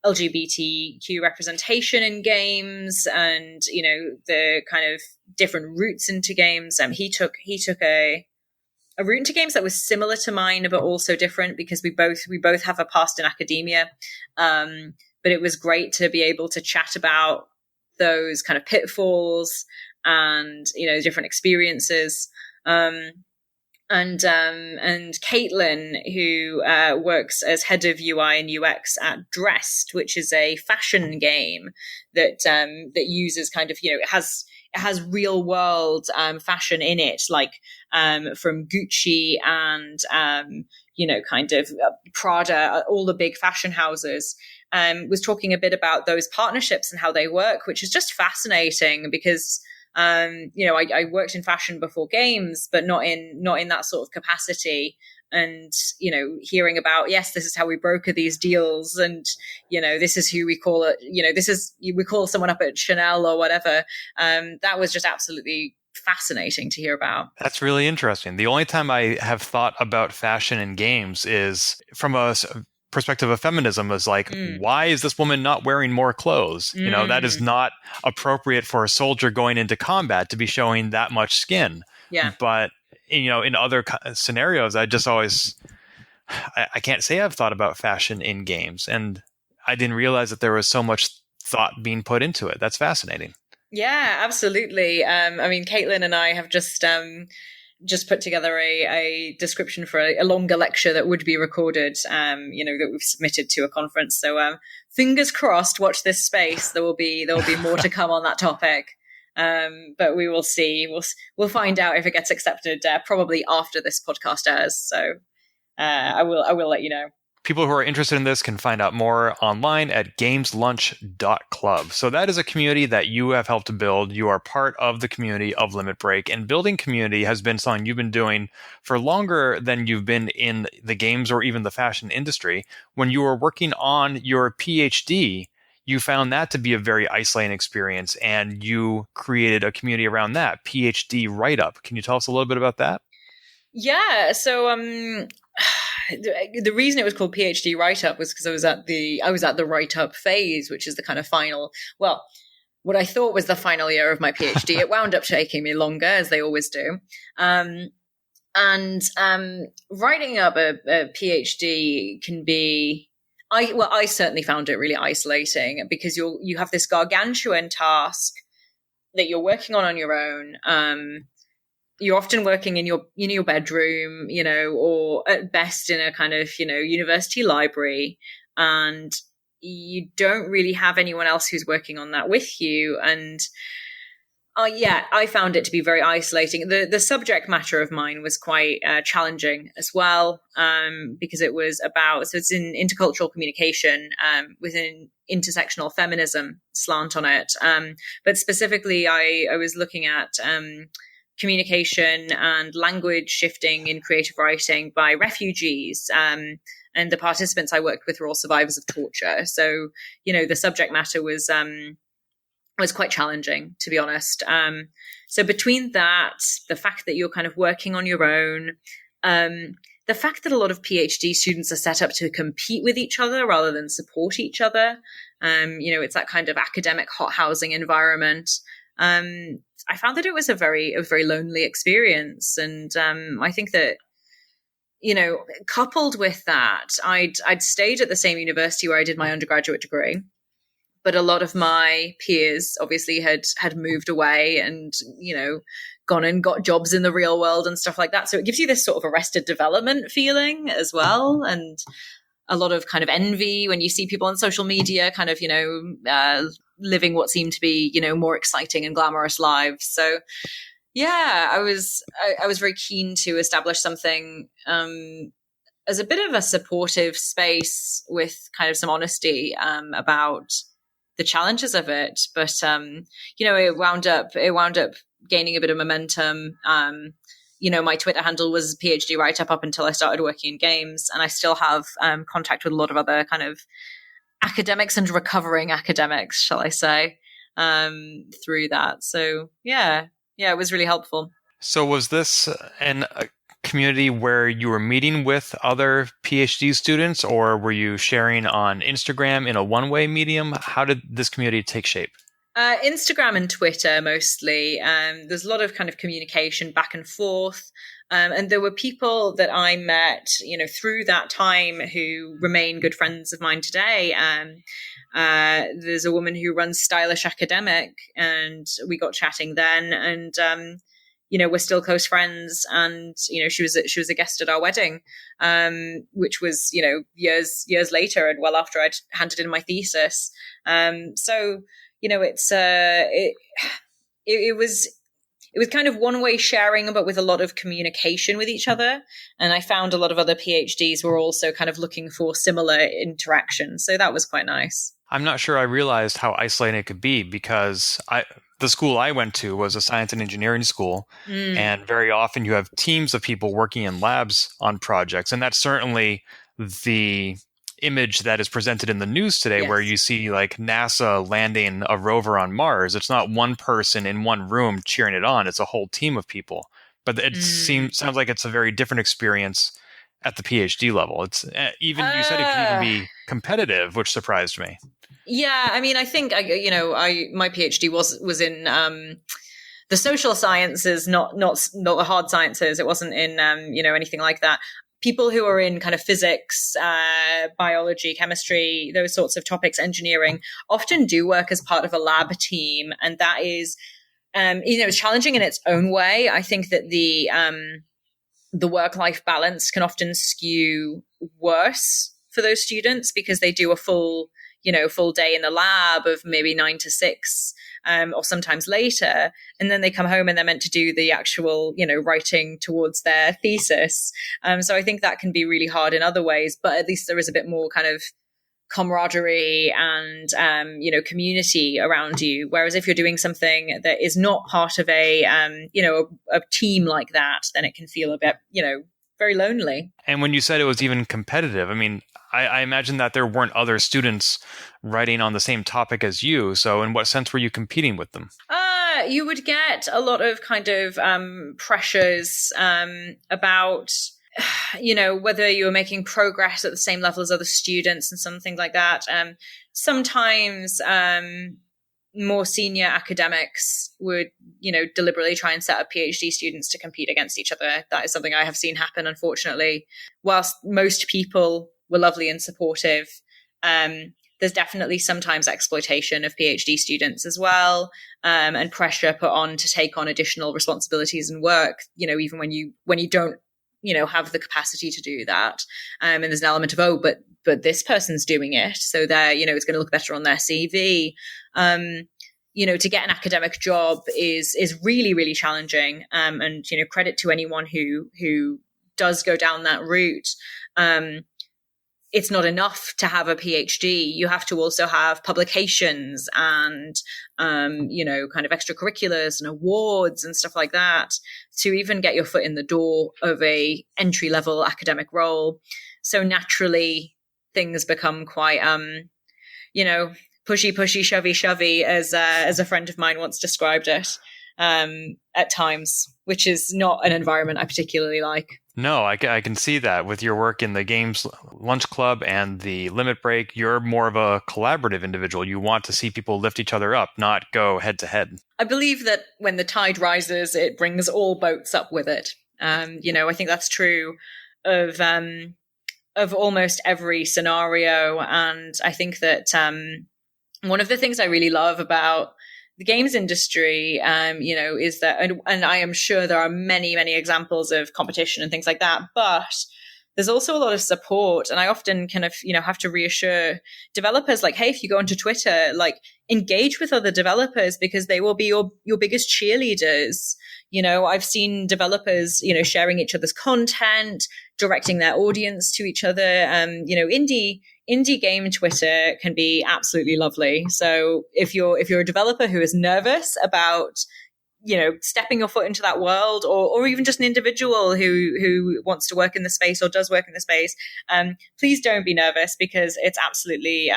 LGBTQ representation in games and the kind of different routes into games. He took a route into games that was similar to mine but also different, because we both have a past in academia, but it was great to be able to chat about those kind of pitfalls and different experiences. And Caitlin, who works as head of UI and UX at Dressed, which is a fashion game that uses kind of it has real world fashion in it, like from Gucci and kind of Prada, all the big fashion houses. Was talking a bit about those partnerships and how they work, which is just fascinating because I worked in fashion before games, but not in that sort of capacity. And, hearing about, yes, this is how we broker these deals. And, this is who we call it, we call someone up at Chanel or whatever. That was just absolutely fascinating to hear about. That's really interesting. The only time I have thought about fashion in games is from a perspective of feminism, is like, why is this woman not wearing more clothes? That is not appropriate for a soldier going into combat to be showing that much skin. Yeah. But in other scenarios, I just always, I can't say I've thought about fashion in games, and I didn't realize that there was so much thought being put into it. That's fascinating. Yeah, absolutely. Caitlin and I have just put together a description for a longer lecture that would be recorded, that we've submitted to a conference. So fingers crossed, watch this space. There will be more to come on that topic. But we will see. We'll find out if it gets accepted probably after this podcast airs. So I will let you know. People who are interested in this can find out more online at gameslunch.club. So that is a community that you have helped to build. You are part of the community of Limit Break, and building community has been something you've been doing for longer than you've been in the games or even the fashion industry. When you were working on your PhD, you found that to be a very isolating experience, and you created a community around that, PhD Write-Up. Can you tell us a little bit about that? Yeah, so the reason it was called PhD Write-Up was because I was at the write-up phase, which is the kind of final, well, what I thought was the final year of my PhD. It wound up taking me longer, as they always do. And writing up a PhD can be, I certainly found it really isolating, because you have this gargantuan task that you're working on your own. You're often working in your bedroom, or at best in a kind of, university library, and you don't really have anyone else who's working on that with you. And I found it to be very isolating. The subject matter of mine was quite challenging as well, because it was about, so it's in intercultural communication with an intersectional feminism slant on it. But specifically, I was looking at communication and language shifting in creative writing by refugees. And the participants I worked with were all survivors of torture. So, the subject matter was quite challenging, to be honest. So between that, the fact that you're kind of working on your own, the fact that a lot of PhD students are set up to compete with each other rather than support each other, it's that kind of academic hothousing environment. I found that it was a very lonely experience. And I think that, coupled with that, I'd stayed at the same university where I did my undergraduate degree. But a lot of my peers obviously had moved away and, gone and got jobs in the real world and stuff like that. So it gives you this sort of arrested development feeling as well. And a lot of kind of envy when you see people on social media kind of, living what seemed to be, more exciting and glamorous lives. So yeah, I was very keen to establish something as a bit of a supportive space with kind of some honesty about the challenges of it. But it wound up gaining a bit of momentum. My Twitter handle was PhD write-up up until I started working in games, and I still have contact with a lot of other kind of academics and recovering academics, shall I say, through that. So yeah, it was really helpful. So was this a community where you were meeting with other PhD students, or were you sharing on Instagram in a one-way medium? How did this community take shape? Instagram and Twitter mostly. There's a lot of kind of communication back and forth. And there were people that I met, through that time who remain good friends of mine today. There's a woman who runs Stylish Academic, and we got chatting then. And, we're still close friends. And, she was a guest at our wedding, which was, years later and well after I'd handed in my thesis. So, it was kind of one-way sharing, but with a lot of communication with each other. And I found a lot of other PhDs were also kind of looking for similar interactions. So that was quite nice. I'm not sure I realized how isolating it could be, because the school I went to was a science and engineering school. And very often you have teams of people working in labs on projects. And that's certainly the image that is presented in the news today, yes, where you see like NASA landing a rover on Mars. It's not one person in one room cheering it on. It's a whole team of people. But it sounds like it's a very different experience at the PhD level. It's even you said it could even be competitive, which surprised me. Yeah, I mean, I think my PhD was in the social sciences, not the hard sciences. It wasn't in anything like that. People who are in kind of physics, biology, chemistry, those sorts of topics, engineering, often do work as part of a lab team. And that is, it's challenging in its own way. I think that the work-life balance can often skew worse for those students because they do a full day in the lab of maybe 9 to 6, or sometimes later. And then they come home and they're meant to do the actual, writing towards their thesis. So I think that can be really hard in other ways, but at least there is a bit more kind of camaraderie and, community around you. Whereas if you're doing something that is not part of a team like that, then it can feel a bit, very lonely. And when you said it was even competitive, I mean, I imagine that there weren't other students writing on the same topic as you. So in what sense were you competing with them? You would get a lot of kind of pressures about, whether you were making progress at the same level as other students and something like that. Sometimes more senior academics would, deliberately try and set up PhD students to compete against each other. That is something I have seen happen, unfortunately. Whilst most people were lovely and supportive, there's definitely sometimes exploitation of PhD students as well, and pressure put on to take on additional responsibilities and work, even when you don't, have the capacity to do that. And there's an element of, but this person's doing it, so they're, it's going to look better on their CV. To get an academic job is really, really challenging. And, credit to anyone who does go down that route. it's not enough to have a PhD. You have to also have publications and, kind of extracurriculars and awards and stuff like that to even get your foot in the door of a entry level academic role. So naturally, things become quite, pushy, shovey, as a friend of mine once described it, at times, which is not an environment I particularly like. No, I can see that with your work in the Games Lunch Club and the Limit Break. You're more of a collaborative individual. You want to see people lift each other up, not go head to head. I believe that when the tide rises, it brings all boats up with it. I think that's true of almost every scenario. And I think that one of the things I really love about the games industry, is that, and I am sure there are many, many examples of competition and things like that, but there's also a lot of support. And I often kind of, have to reassure developers like, hey, if you go onto Twitter, like engage with other developers because they will be your biggest cheerleaders. I've seen developers, sharing each other's content, directing their audience to each other. Indie game Twitter can be absolutely lovely. So if you're a developer who is nervous about, stepping your foot into that world, or even just an individual who wants to work in the space or does work in the space, please don't be nervous because it's absolutely,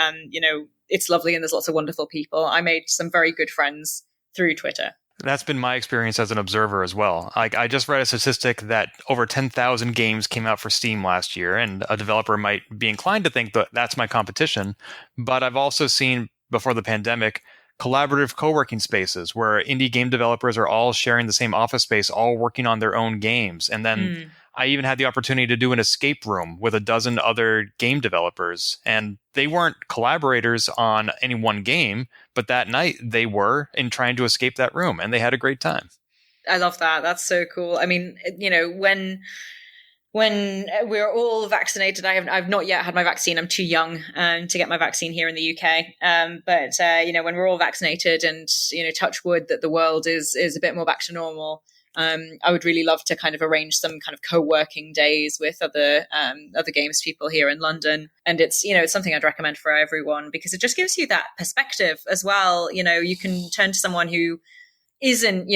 it's lovely and there's lots of wonderful people. I made some very good friends through Twitter. That's been my experience as an observer as well. I just read a statistic that over 10,000 games came out for Steam last year, and a developer might be inclined to think that that's my competition. But I've also seen, before the pandemic, collaborative co-working spaces where indie game developers are all sharing the same office space, all working on their own games. And then I even had the opportunity to do an escape room with a dozen other game developers. And they weren't collaborators on any one game, but that night they were in trying to escape that room, and they had a great time. I love that. That's so cool. I mean, when we're all vaccinated, I've not yet had my vaccine. I'm too young to get my vaccine here in the UK. But when we're all vaccinated and, touch wood that the world is a bit more back to normal, I would really love to kind of arrange some kind of co-working days with other games people here in London. And it's something I'd recommend for everyone because it just gives you that perspective as well. You can turn to someone who isn't,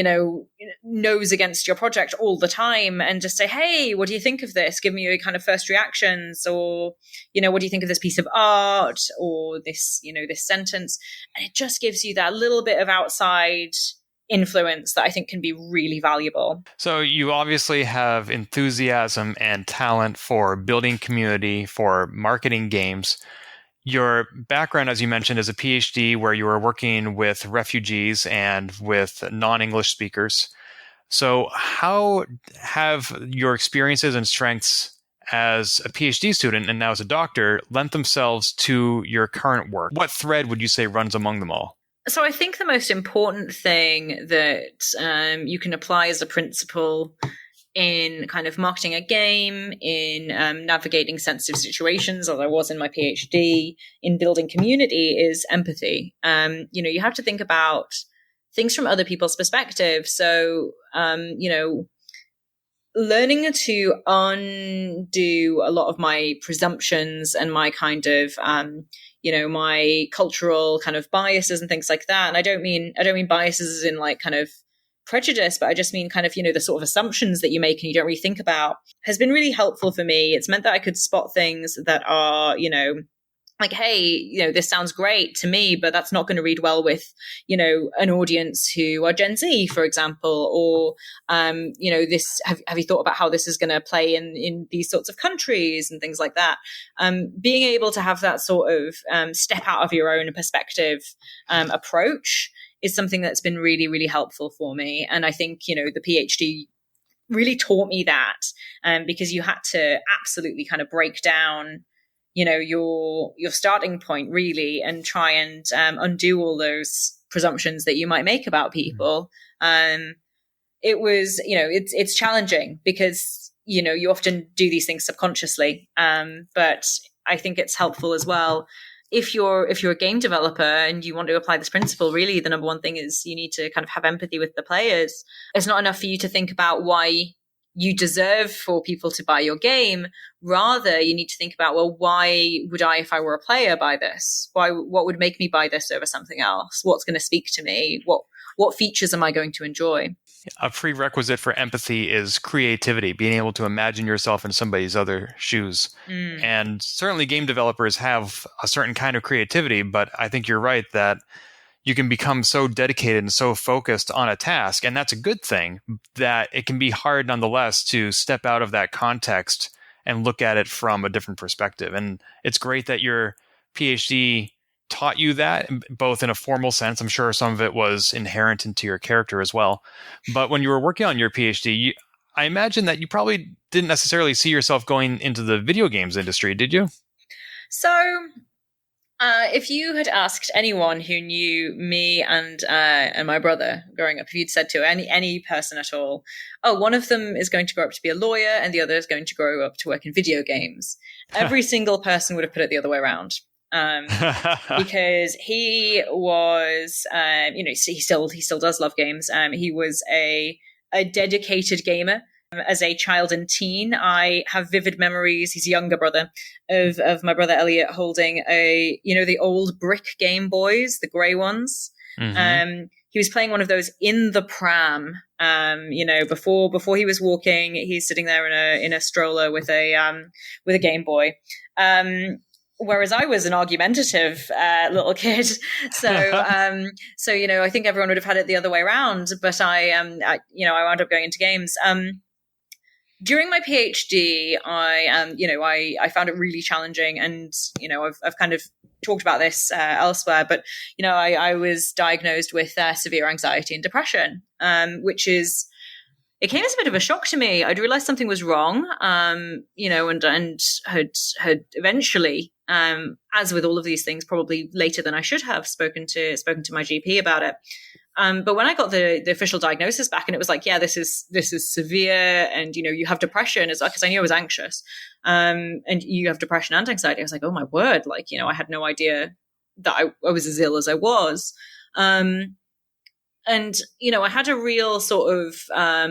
nose against your project all the time and just say, hey, what do you think of this? Give me your kind of first reactions, or, what do you think of this piece of art or this, this sentence? And it just gives you that little bit of outside influence that I think can be really valuable. So you obviously have enthusiasm and talent for building community, for marketing games. Your background, as you mentioned, is a PhD where you were working with refugees and with non-English speakers. So how have your experiences and strengths as a PhD student and now as a doctor lent themselves to your current work? What thread would you say runs among them all? So I think the most important thing that you can apply as a principle in kind of marketing a game, in navigating sensitive situations, as I was in my PhD, in building community, is empathy. You have to think about things from other people's perspective. So, learning to undo a lot of my presumptions and my kind of my cultural kind of biases and things like that. And I don't mean biases in like kind of prejudice, but I just mean kind of, the sort of assumptions that you make and you don't really think about, has been really helpful for me. It's meant that I could spot things that are, like, hey, this sounds great to me, but that's not going to read well with, an audience who are Gen Z, for example, or, this, have you thought about how this is going to play in these sorts of countries and things like that? Being able to have that sort of step out of your own perspective approach is something that's been really, really helpful for me. And I think, the PhD really taught me that because you had to absolutely kind of break down your starting point really and try and undo all those presumptions that you might make about people. It was, it's challenging because, you often do these things subconsciously. But I think it's helpful as well. If you're a game developer and you want to apply this principle, really the number one thing is you need to kind of have empathy with the players. It's not enough for you to think about why you deserve for people to buy your game. Rather, you need to think about, well, why would I, if I were a player, buy this? What would make me buy this over something else? What's going to speak to me? What features am I going to enjoy? A prerequisite for empathy is creativity, being able to imagine yourself in somebody's other shoes. And certainly game developers have a certain kind of creativity, but I think you're right that you can become so dedicated and so focused on a task, and that's a good thing, that it can be hard nonetheless to step out of that context and look at it from a different perspective. And it's great that your PhD taught you that, both in a formal sense. I'm sure some of it was inherent into your character as well. But when you were working on your PhD, I imagine that you probably didn't necessarily see yourself going into the video games industry, did you? So, if you had asked anyone who knew me and my brother growing up, if you'd said to any person at all, oh, one of them is going to grow up to be a lawyer and the other is going to grow up to work in video games, every single person would have put it the other way around. Because he was, he still does love games. He was a dedicated gamer. As a child and teen, I have vivid memories. He's a younger brother of my brother Elliot holding the old brick Game Boys, the grey ones. Mm-hmm. He was playing one of those in the pram. Before he was walking, he's sitting there in a stroller with a Game Boy. Whereas I was an argumentative little kid, so I think everyone would have had it the other way around. But I wound up going into games. During my PhD, I found it really challenging, and I've kind of talked about this elsewhere. But I was diagnosed with severe anxiety and depression, which is. It came as a bit of a shock to me. I'd realized something was wrong, and had eventually, as with all of these things, probably later than I should have spoken to my GP about it. But when I got the official diagnosis back, and it was like, yeah, this is severe, and you have depression, as well, because I knew I was anxious, and you have depression and anxiety. I was like, oh my word, I had no idea that I was as ill as I was. And, I had a real sort of, I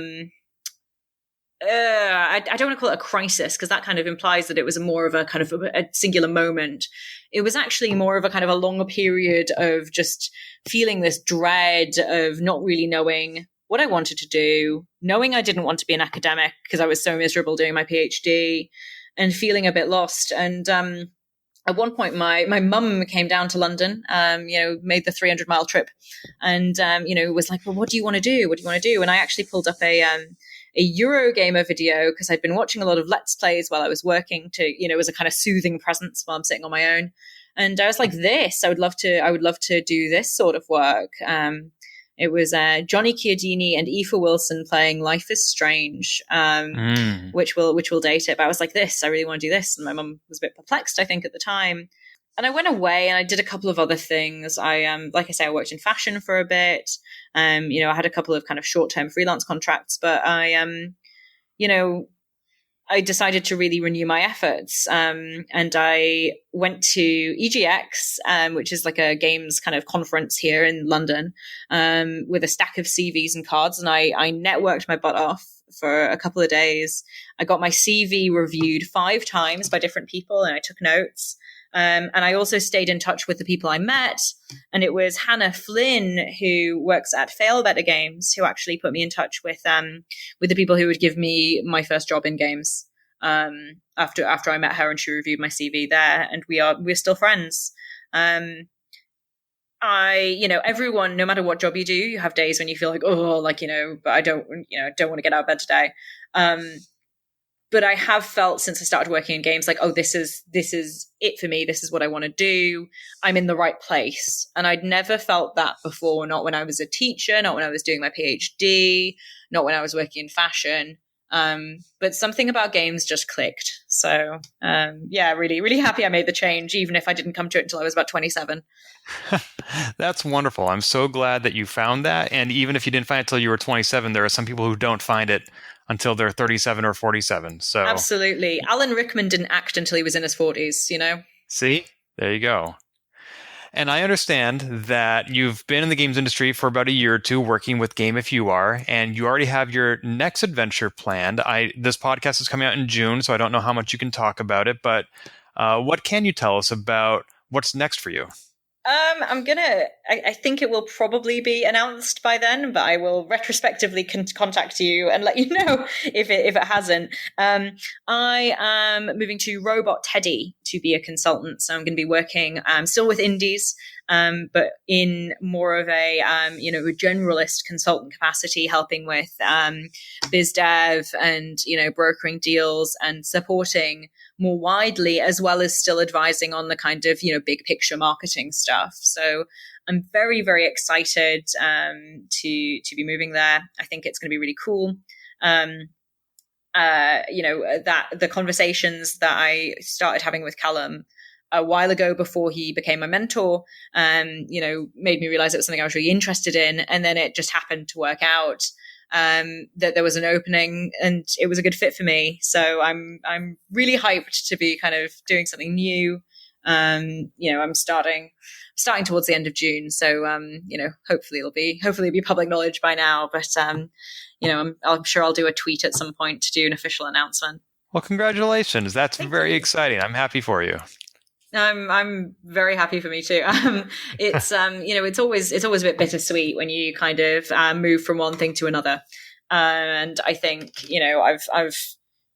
don't want to call it a crisis, because that kind of implies that it was more of a kind of a singular moment. It was actually more of a kind of a longer period of just feeling this dread of not really knowing what I wanted to do, knowing I didn't want to be an academic because I was so miserable doing my PhD, and feeling a bit lost. And, at one point, my mum came down to London, made the 300-mile trip, and was like, "Well, what do you want to do? What do you want to do?" And I actually pulled up a Eurogamer video, because I'd been watching a lot of Let's Plays while I was working as a kind of soothing presence while I'm sitting on my own. And I was like, "I would love to do this sort of work." It was Johnny Chiodini and Aoife Wilson playing Life is Strange, which will date it. But I was like, I really want to do this. And my mum was a bit perplexed, I think, at the time. And I went away and I did a couple of other things. I worked in fashion for a bit. I had a couple of kind of short-term freelance contracts, but I decided to really renew my efforts. And I went to EGX, which is like a games kind of conference here in London, with a stack of CVs and cards. And I networked my butt off for a couple of days. I got my CV reviewed 5 times by different people, and I took notes. And I also stayed in touch with the people I met. And it was Hannah Flynn, who works at Fail Better Games, who actually put me in touch with the people who would give me my first job in games. After I met her and she reviewed my CV there, and we're still friends. Everyone, no matter what job you do, you have days when you feel like, but I don't want to get out of bed today. But I have felt since I started working in games, like, this is it for me. This is what I want to do. I'm in the right place. And I'd never felt that before, not when I was a teacher, not when I was doing my PhD, not when I was working in fashion. But something about games just clicked. So, really, really happy I made the change, even if I didn't come to it until I was about 27. That's wonderful. I'm so glad that you found that. And even if you didn't find it until you were 27, there are some people who don't find it until they're 37 or 47. So absolutely. Alan Rickman didn't act until he was in his 40s, See? There you go. And I understand that you've been in the games industry for about a year or two working with Game If You Are, and you already have your next adventure planned. This podcast is coming out in June, so I don't know how much you can talk about it, but what can you tell us about what's next for you? I think it will probably be announced by then, but I will retrospectively contact you and let you know if it hasn't. I am moving to Robot Teddy to be a consultant. So I'm going to be working still with indies, but in more of a generalist consultant capacity, helping with biz dev and brokering deals and supporting more widely, as well as still advising on the kind of big picture marketing stuff. So I'm very, very excited to be moving there. I think it's going to be really cool. That the conversations that I started having with Callum a while ago before he became my mentor, made me realize it was something I was really interested in. And then it just happened to work out that there was an opening and it was a good fit for me. So I'm really hyped to be kind of doing something new. I'm starting towards the end of June. So, hopefully it'll be public knowledge by now, but, I'm sure I'll do a tweet at some point to do an official announcement. Well, congratulations. That's very exciting. I'm happy for you. I'm very happy for me too. It's it's always a bit bittersweet when you kind of move from one thing to another, and I think I've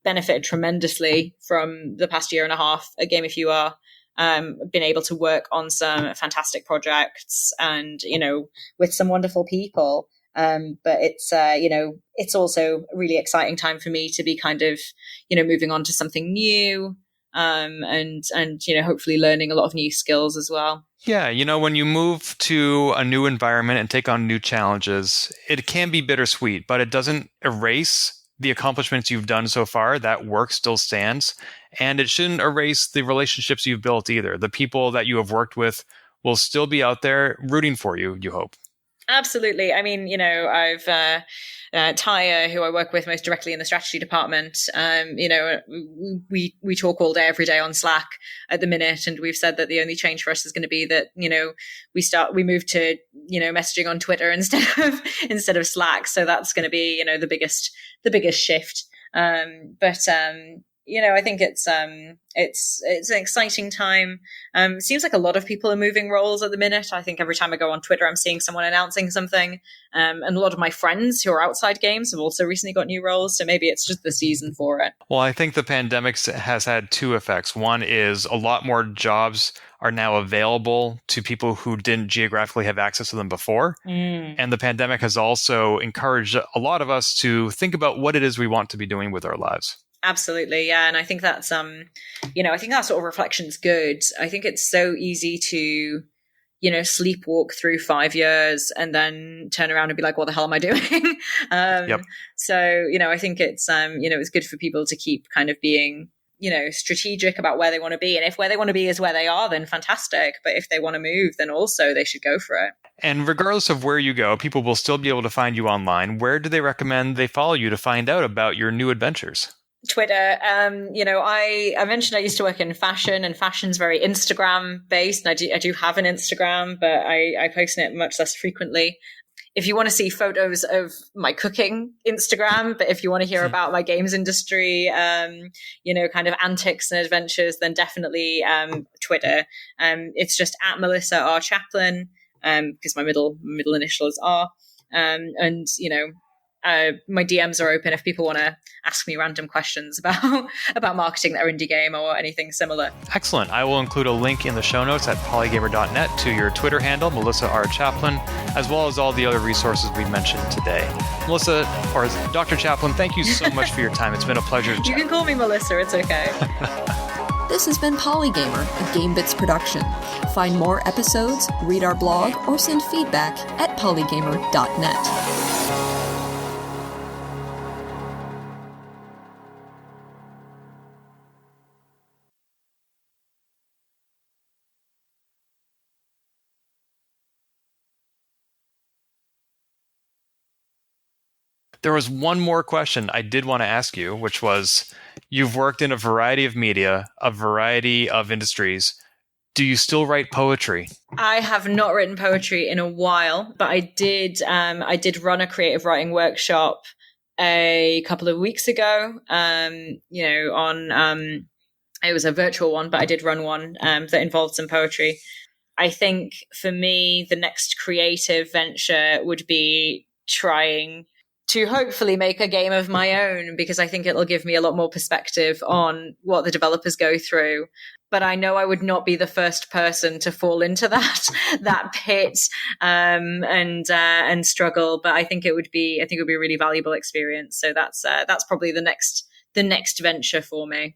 benefited tremendously from the past year and a half at Game If You Are. Been able to work on some fantastic projects and with some wonderful people. But it's also a really exciting time for me to be kind of moving on to something new. And hopefully learning a lot of new skills as well. Yeah, when you move to a new environment and take on new challenges, it can be bittersweet, but it doesn't erase the accomplishments you've done so far. That work still stands, and it shouldn't erase the relationships you've built either. The people that you have worked with will still be out there rooting for you, you hope. Absolutely. I mean, I've Taya, who I work with most directly in the strategy department. We talk all day, every day on Slack at the minute, and we've said that the only change for us is going to be that we move to messaging on Twitter instead of Slack. So that's going to be the biggest shift. I think it's an exciting time. It seems like a lot of people are moving roles at the minute. I think every time I go on Twitter, I'm seeing someone announcing something. And a lot of my friends who are outside games have also recently got new roles. So maybe it's just the season for it. Well, I think the pandemic has had two effects. One is a lot more jobs are now available to people who didn't geographically have access to them before. And the pandemic has also encouraged a lot of us to think about what it is we want to be doing with our lives. Absolutely. Yeah. And I think that's, I think that sort of reflection's good. I think it's so easy to, sleepwalk through 5 years and then turn around and be like, what the hell am I doing? Yep. So, I think it's, it's good for people to keep kind of being, strategic about where they want to be. And if where they want to be is where they are, then fantastic. But if they want to move, then also they should go for it. And regardless of where you go, people will still be able to find you online. Where do they recommend they follow you to find out about your new adventures? Twitter. I mentioned I used to work in fashion, and fashion's very Instagram based. And I do have an Instagram, but I post it much less frequently. If you want to see photos of my cooking, Instagram, but if you want to hear about my games industry, kind of antics and adventures, then definitely Twitter. It's just at Melissa R. Chaplin, because my middle initial is R. My DMs are open if people want to ask me random questions about marketing their indie game or anything similar. Excellent. I will include a link in the show notes at polygamer.net to your Twitter handle, Melissa R. Chaplin, as well as all the other resources we mentioned today. Melissa, or Dr. Chaplin, thank you so much for your time. It's been a pleasure to chat. You can call me Melissa. It's okay. This has been Polygamer, a Gamebits production. Find more episodes, read our blog, or send feedback at polygamer.net. There was one more question I did want to ask you, which was, you've worked in a variety of media, a variety of industries. Do you still write poetry? I have not written poetry in a while, but I did run a creative writing workshop a couple of weeks ago. It was a virtual one, but I did run one that involved some poetry. I think for me, the next creative venture would be trying to hopefully make a game of my own, because I think it'll give me a lot more perspective on what the developers go through. But I know I would not be the first person to fall into that pit and struggle. But I think it would be a really valuable experience. So that's probably the next venture for me.